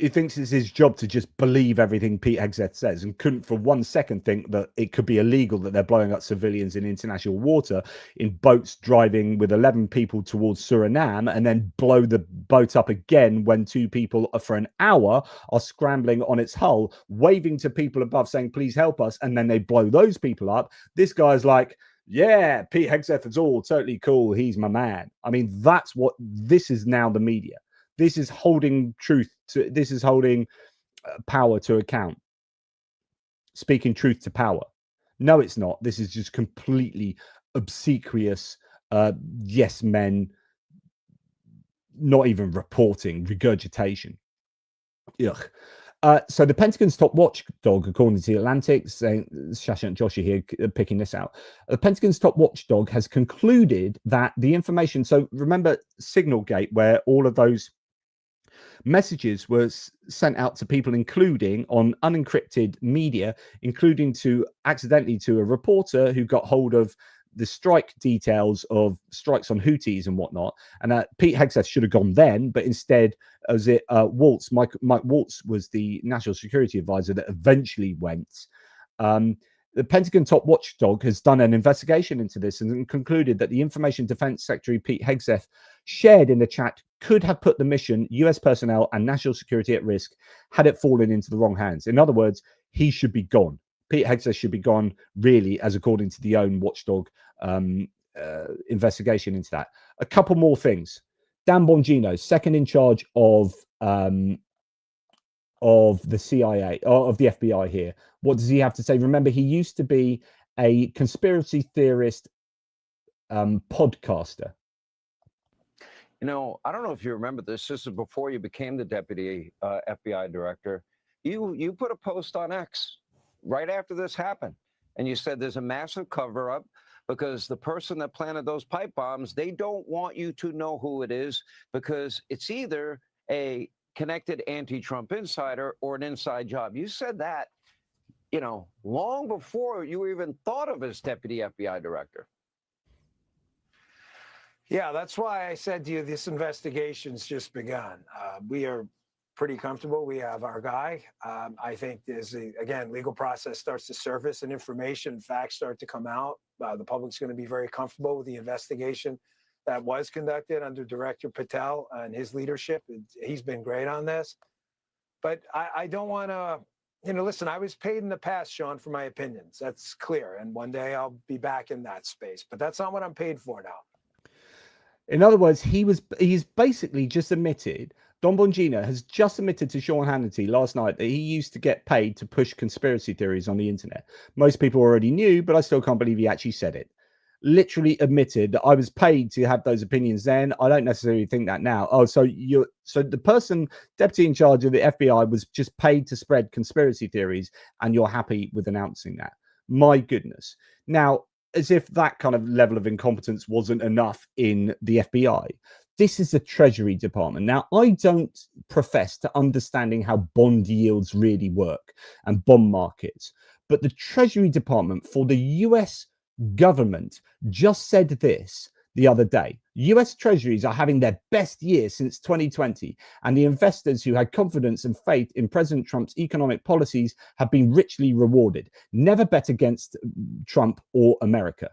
thinks it's his job to just believe everything Pete Hegseth says and couldn't for 1 second think that it could be illegal that they're blowing up civilians in international water in boats driving with 11 people towards Suriname and then blow the boat up again when 2 people for an hour are scrambling on its hull, waving to people above saying, please help us. And then they blow those people up. This guy's like, yeah, Pete Hegseth is all totally cool. He's my man. I mean, that's what this is now, the media. This is holding truth to, this is holding power to account. Speaking truth to power. No, it's not. This is just completely obsequious, yes men, not even reporting, regurgitation. Ugh. So the Pentagon's top watchdog, according to The Atlantic, saying Shasha and Joshua here picking this out, the Pentagon's top watchdog has concluded that the information, so remember Signalgate, where all of those messages were sent out to people, including on unencrypted media, including to accidentally to a reporter who got hold of the strike details of strikes on Houthis and whatnot. And Pete Hegseth should have gone then, but instead, as it Waltz, Mike Waltz was the national security advisor that eventually went. The Pentagon top watchdog has done an investigation into this and concluded that the Information Defense Secretary Pete Hegseth shared in the chat could have put the mission, US personnel, and national security at risk had it fallen into the wrong hands. In other words, he should be gone. Pete Hegseth should be gone, really, as according to the own watchdog investigation into that. A couple more things. Dan Bongino, second in charge of the CIA, of the FBI here. What does he have to say? Remember, he used to be a conspiracy theorist podcaster. You know, I don't know if you remember this. This is before you became the deputy FBI director. You put a post on X right after this happened, and you said there's a massive cover-up because the person that planted those pipe bombs, they don't want you to know who it is because it's either a connected anti-Trump insider or an inside job. You said that, you know, long before you even thought of as deputy FBI director. Yeah, that's why I said to you, this investigation's just begun. We are pretty comfortable. We have our guy. I think again, legal process starts to surface and information, facts start to come out. The public's going to be very comfortable with the investigation that was conducted under Director Patel and his leadership. He's been great on this. But I don't want to, you know, listen, I was paid in the past, Sean, for my opinions. That's clear. And one day I'll be back in that space. But that's not what I'm paid for now. In other words, he's basically just admitted, Don Bongino has just admitted to Sean Hannity last night that he used to get paid to push conspiracy theories on the internet. Most people already knew, but I still can't believe he actually said it. Literally admitted that I was paid to have those opinions then. I don't necessarily think that now. Oh, so the person, deputy in charge of the FBI, was just paid to spread conspiracy theories, and you're happy with announcing that? My goodness. Now, as if that kind of level of incompetence wasn't enough in the FBI. This is the Treasury Department. Now, I don't profess to understanding how bond yields really work and bond markets, but the Treasury Department for the US government just said this the other day. US Treasuries are having their best year since 2020, and the investors who had confidence and faith in President Trump's economic policies have been richly rewarded. Never bet against Trump or America,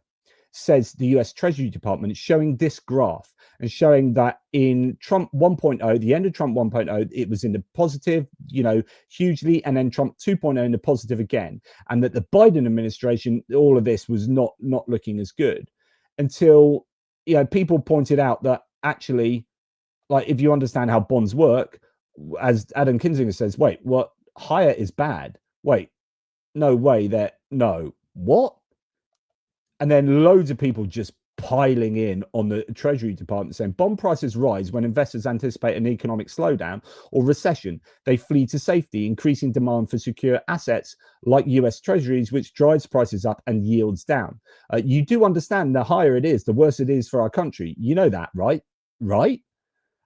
says the US Treasury Department, showing this graph and showing that in Trump 1.0, the end of Trump 1.0, it was in the positive, you know, hugely, and then Trump 2.0 in the positive again. And that the Biden administration, all of this was not looking as good until, you know, people pointed out that actually, like, if you understand how bonds work, as Adam Kinzinger says, wait, what? Higher is bad. Wait, no way that, no, what? And then loads of people just piling in on the Treasury Department saying bond prices rise when investors anticipate an economic slowdown or recession. They flee to safety, increasing demand for secure assets like US Treasuries, which drives prices up and yields down. You do understand the higher it is, the worse it is for our country. You know that, right? Right?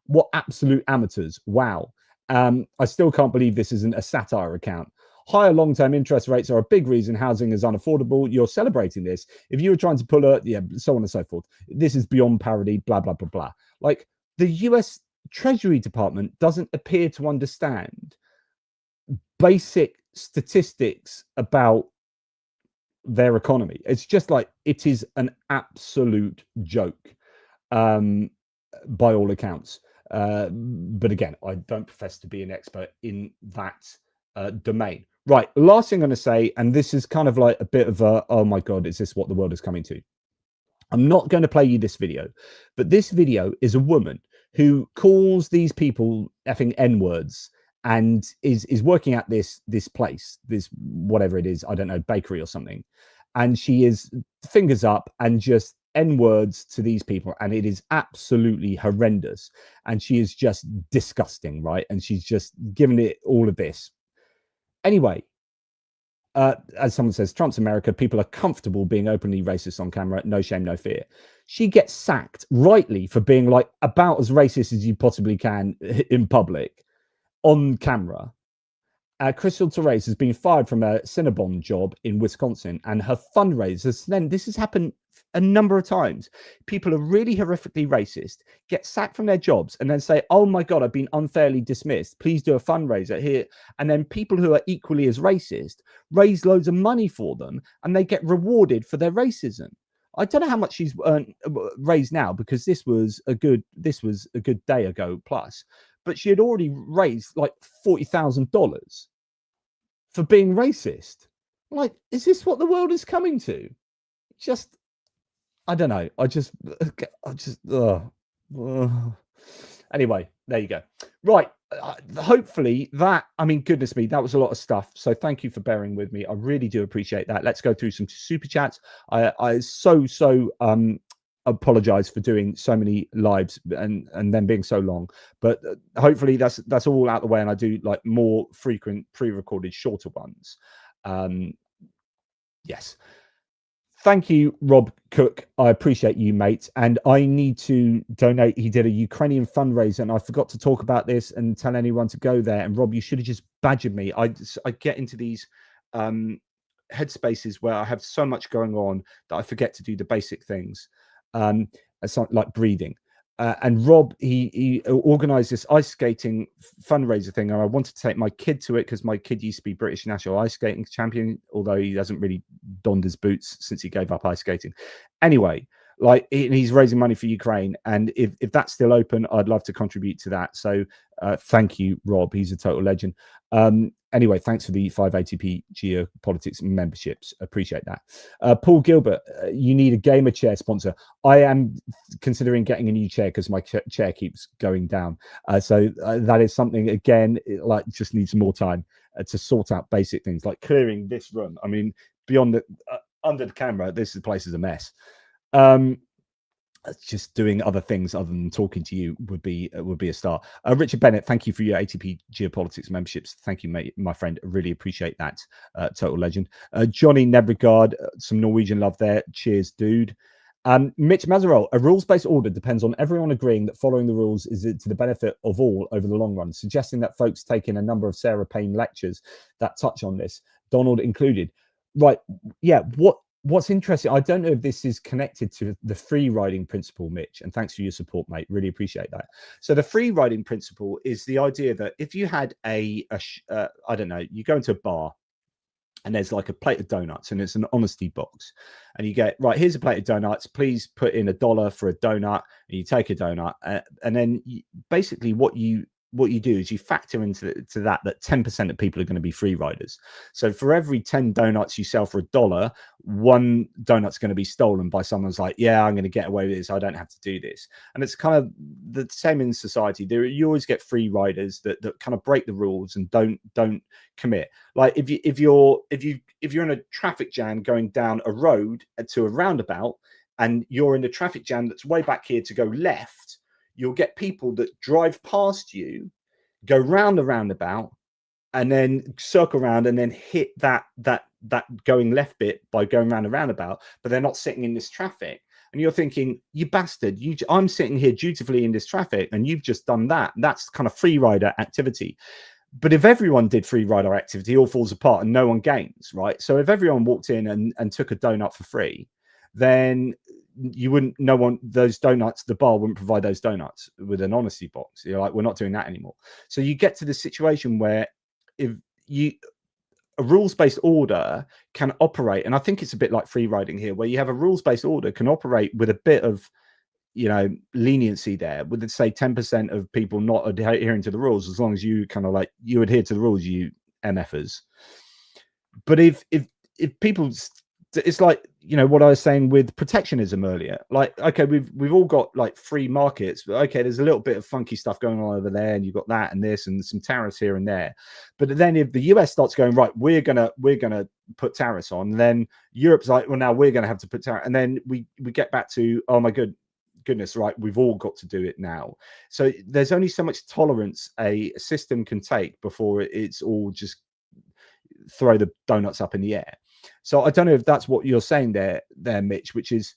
What absolute amateurs. Wow. I still can't believe this isn't a satire account. Higher long-term interest rates are a big reason housing is unaffordable. You're celebrating this. If you were trying to pull a, so on and so forth. This is beyond parody, blah, blah, blah, blah. Like, the US Treasury Department doesn't appear to understand basic statistics about their economy. It's just like, it is an absolute joke, by all accounts. But again, I don't profess to be an expert in that domain. Right, last thing I'm going to say, and this is kind of like a bit of a, oh my God, is this what the world is coming to? I'm not going to play you this video, but this video is a woman who calls these people effing N-words and is working at this place, this whatever it is, I don't know, bakery or something. And she is fingers up and just N-words to these people, and it is absolutely horrendous. And she is just disgusting, right? And she's just given it all of this. Anyway, as someone says, Trump's America, people are comfortable being openly racist on camera, no shame, no fear. She gets sacked, rightly, for being like about as racist as you possibly can in public, on camera. Crystal Therese has been fired from a Cinnabon job in Wisconsin, and her fundraisers, then this has happened a number of times. People are really horrifically racist, get sacked from their jobs, and then say, oh my God, I've been unfairly dismissed. Please do a fundraiser here. And then people who are equally as racist raise loads of money for them, and they get rewarded for their racism. I don't know how much she's raised now, because this was a good day ago plus, but she had already raised like $40,000 for being racist. Like, is this what the world is coming to? Just, I don't know. Anyway, there you go. Right. Hopefully that, I mean, goodness me, that was a lot of stuff. So thank you for bearing with me. I really do appreciate that. Let's go through some super chats. I so apologize for doing so many lives and then being so long, but hopefully that's all out the way, and I do like more frequent pre-recorded shorter ones. Yes. Thank you, Rob Cook. I appreciate you, mate. And I need to donate. He did a Ukrainian fundraiser, and I forgot to talk about this and tell anyone to go there. And Rob, you should have just badgered me. I get into these headspaces where I have so much going on that I forget to do the basic things, like breathing. And Rob, he organized this ice skating fundraiser thing, and I wanted to take my kid to it because my kid used to be British national ice skating champion, although he hasn't really donned his boots since he gave up ice skating. Anyway, like he's raising money for Ukraine, and if that's still open, I'd love to contribute to that. So thank you, Rob. He's a total legend. Anyway, thanks for the 5 ATP Geopolitics memberships. Appreciate that. Paul Gilbert, you need a gamer chair sponsor. I am considering getting a new chair because my chair keeps going down. So that is something, again, like just needs more time to sort out basic things like clearing this room. I mean, beyond the under the camera, this place is a mess. Just doing other things other than talking to you would be a start. Richard Bennett, thank you for your ATP Geopolitics memberships. Thank you, mate, my friend. I really appreciate that. Total legend. Johnny Nebregard, some Norwegian love there. Cheers, dude. Mitch Mazarol, a rules-based order depends on everyone agreeing that following the rules is to the benefit of all over the long run, suggesting that folks take in a number of Sarah Payne lectures that touch on this, Donald included. Right, yeah, What's interesting, I don't know if this is connected to the free riding principle, Mitch, and thanks for your support, mate. Really appreciate that. So the free riding principle is the idea that if you had I don't know, you go into a bar and there's like a plate of donuts and it's an honesty box, and you get, right, here's a plate of donuts, please put in $1 for a donut, and you take a donut, and then basically what you do is you factor into that 10% of people are going to be free riders. So for every 10 donuts you sell for $1, one donut's going to be stolen by someone's like, yeah, I'm going to get away with this, I don't have to do this. And it's kind of the same in society. You always get free riders that kind of break the rules and don't commit. Like if you're in a traffic jam going down a road to a roundabout, and you're in a traffic jam that's way back here to go left, you'll get people that drive past you, go round the roundabout, and then circle around and then hit that going left bit by going round the roundabout, but they're not sitting in this traffic. And you're thinking, you bastard, I'm sitting here dutifully in this traffic and you've just done that. That's kind of free rider activity. But if everyone did free rider activity, it all falls apart and no one gains, right? So if everyone walked in and took a donut for free, then those donuts, the bar wouldn't provide those donuts with an honesty box. You're like, we're not doing that anymore. So you get to the situation where a rules-based order can operate, and I think it's a bit like free riding here, where you have a rules-based order can operate with a bit of, leniency there, with, say, 10% of people not adhering to the rules, as long as you kind of like, you adhere to the rules, you MFers. But if people, it's like, what I was saying with protectionism earlier, like, okay, we've all got like free markets, but okay, there's a little bit of funky stuff going on over there, and you've got that and this and some tariffs here and there. But then if the US starts going, right, we're gonna put tariffs on, then Europe's like, well, now we're gonna have to put tariffs, and then we get back to, oh my goodness, right, we've all got to do it now. So there's only so much tolerance a system can take before it's all just throw the donuts up in the air. So I don't know if that's what you're saying there, Mitch, which is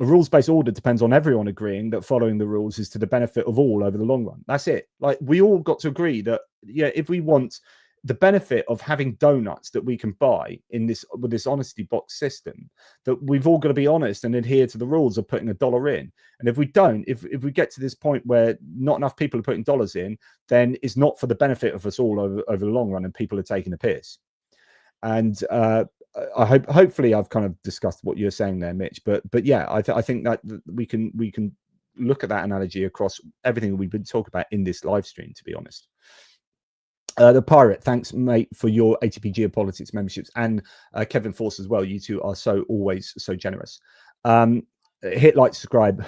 a rules-based order depends on everyone agreeing that following the rules is to the benefit of all over the long run. That's it. Like, we all got to agree that, yeah, if we want the benefit of having donuts that we can buy with this honesty box system, that we've all got to be honest and adhere to the rules of putting $1 in. And if we don't, if we get to this point where not enough people are putting dollars in, then it's not for the benefit of us all over the long run, and people are taking a piss. And hopefully I've kind of discussed what you're saying there, Mitch. But yeah, I think that we can look at that analogy across everything that we've been talking about in this live stream, to be honest. The Pirate, thanks, mate, for your ATP Geopolitics memberships, and Kevin Force as well. You two are always so generous. Hit like, subscribe.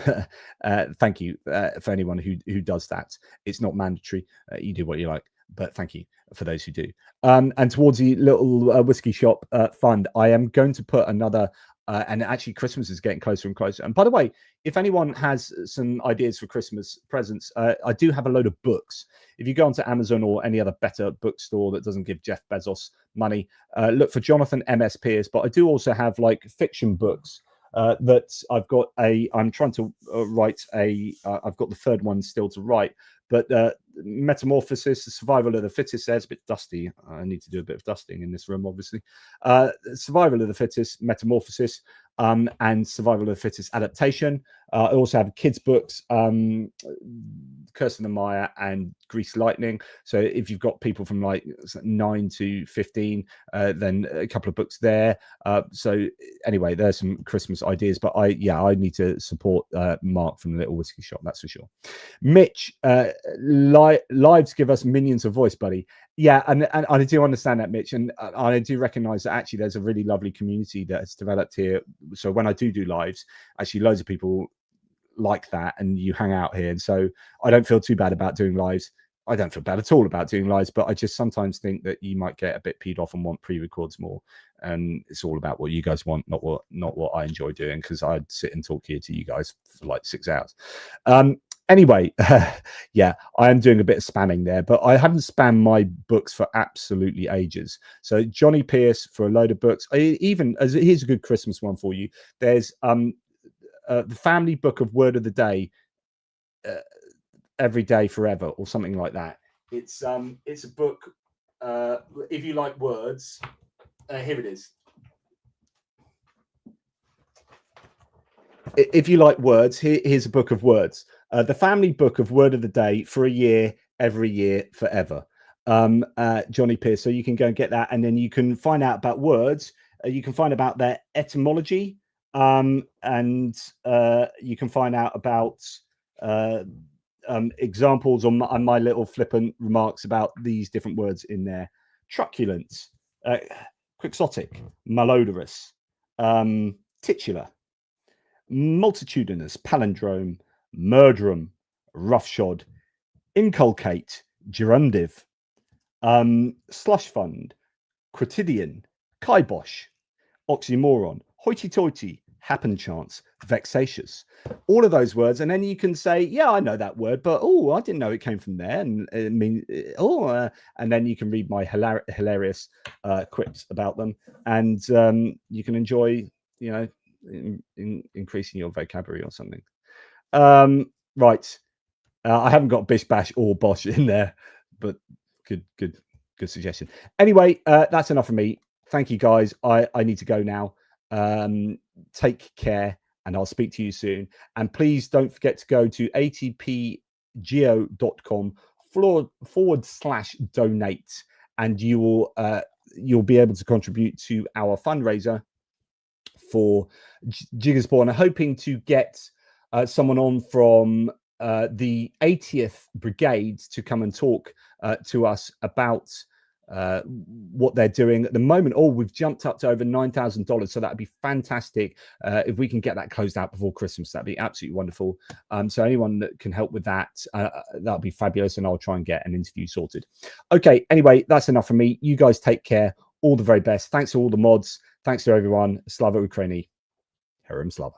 Thank you for anyone who does that. It's not mandatory. You do what you like, but thank you for those who do. And towards the little whiskey shop fund, I am going to put another, and actually Christmas is getting closer and closer. And by the way, if anyone has some ideas for Christmas presents, I do have a load of books. If you go onto Amazon or any other better bookstore that doesn't give Jeff Bezos money, look for Jonathan MS Pearce. But I do also have like fiction books that I've got I'm trying to write I've got the third one still to write, but Metamorphosis, the Survival of the Fittest. There's a bit dusty. I need to do a bit of dusting in this room, obviously. Survival of the Fittest, Metamorphosis, and Survival of the Fittest adaptation. I also have kids' books, Curse of the Maya and Grease Lightning. So if you've got people from like 9 to 15, then a couple of books there. So anyway, there's some Christmas ideas, but I need to support Mark from the Little Whiskey Shop, that's for sure. Mitch, lives give us minions of voice, buddy. Yeah, and I do understand that, Mitch, and I do recognize that actually there's a really lovely community that has developed here. So when I do lives, actually loads of people like that, and you hang out here, and so I don't feel too bad about doing lives. I don't feel bad at all about doing lives, but I just sometimes think that you might get a bit peed off and want pre-records more, and it's all about what you guys want, not what I enjoy doing, because I'd sit and talk here to you guys for like 6 hours. Anyway, yeah, I am doing a bit of spamming there, but I haven't spammed my books for absolutely ages. So Johnny Pearce for a load of books. Here's a good Christmas one for you. There's the family book of Word of the Day, Every Day Forever, or something like that. It's a book. If you like words, here it is. If you like words, here's a book of words. The family book of Word of the Day for a year, every year, forever. Johnny Pearce. So you can go and get that, and then you can find out about words. You can find about their etymology, and you can find out about examples on my little flippant remarks about these different words in there. Truculent, quixotic, malodorous, titular, multitudinous, palindrome, murderum, roughshod, inculcate, gerundive, slush fund, quotidian, kibosh, oxymoron, hoity-toity, happen chance, vexatious, all of those words. And then you can say, yeah, I know that word, but oh, I didn't know it came from there. And I mean, and then you can read my hilarious quips about them, and you can enjoy, you know, increasing your vocabulary or something. Right. I haven't got bish bash or bosh in there, but good suggestion. Anyway, that's enough for me. Thank you guys. I need to go now. Take care, and I'll speak to you soon. And please don't forget to go to atpgeo.com/donate, and you'll be able to contribute to our fundraiser for Jiggerspawn. I'm hoping to get someone on from the 80th Brigade to come and talk to us about what they're doing at the moment. Oh, we've jumped up to over $9,000, so that'd be fantastic if we can get that closed out before Christmas. That'd be absolutely wonderful. So anyone that can help with that, that'll be fabulous, and I'll try and get an interview sorted. Okay, anyway, that's enough from me. You guys take care. All the very best. Thanks to all the mods. Thanks to everyone. Slava Ukraini. Heroem Slava.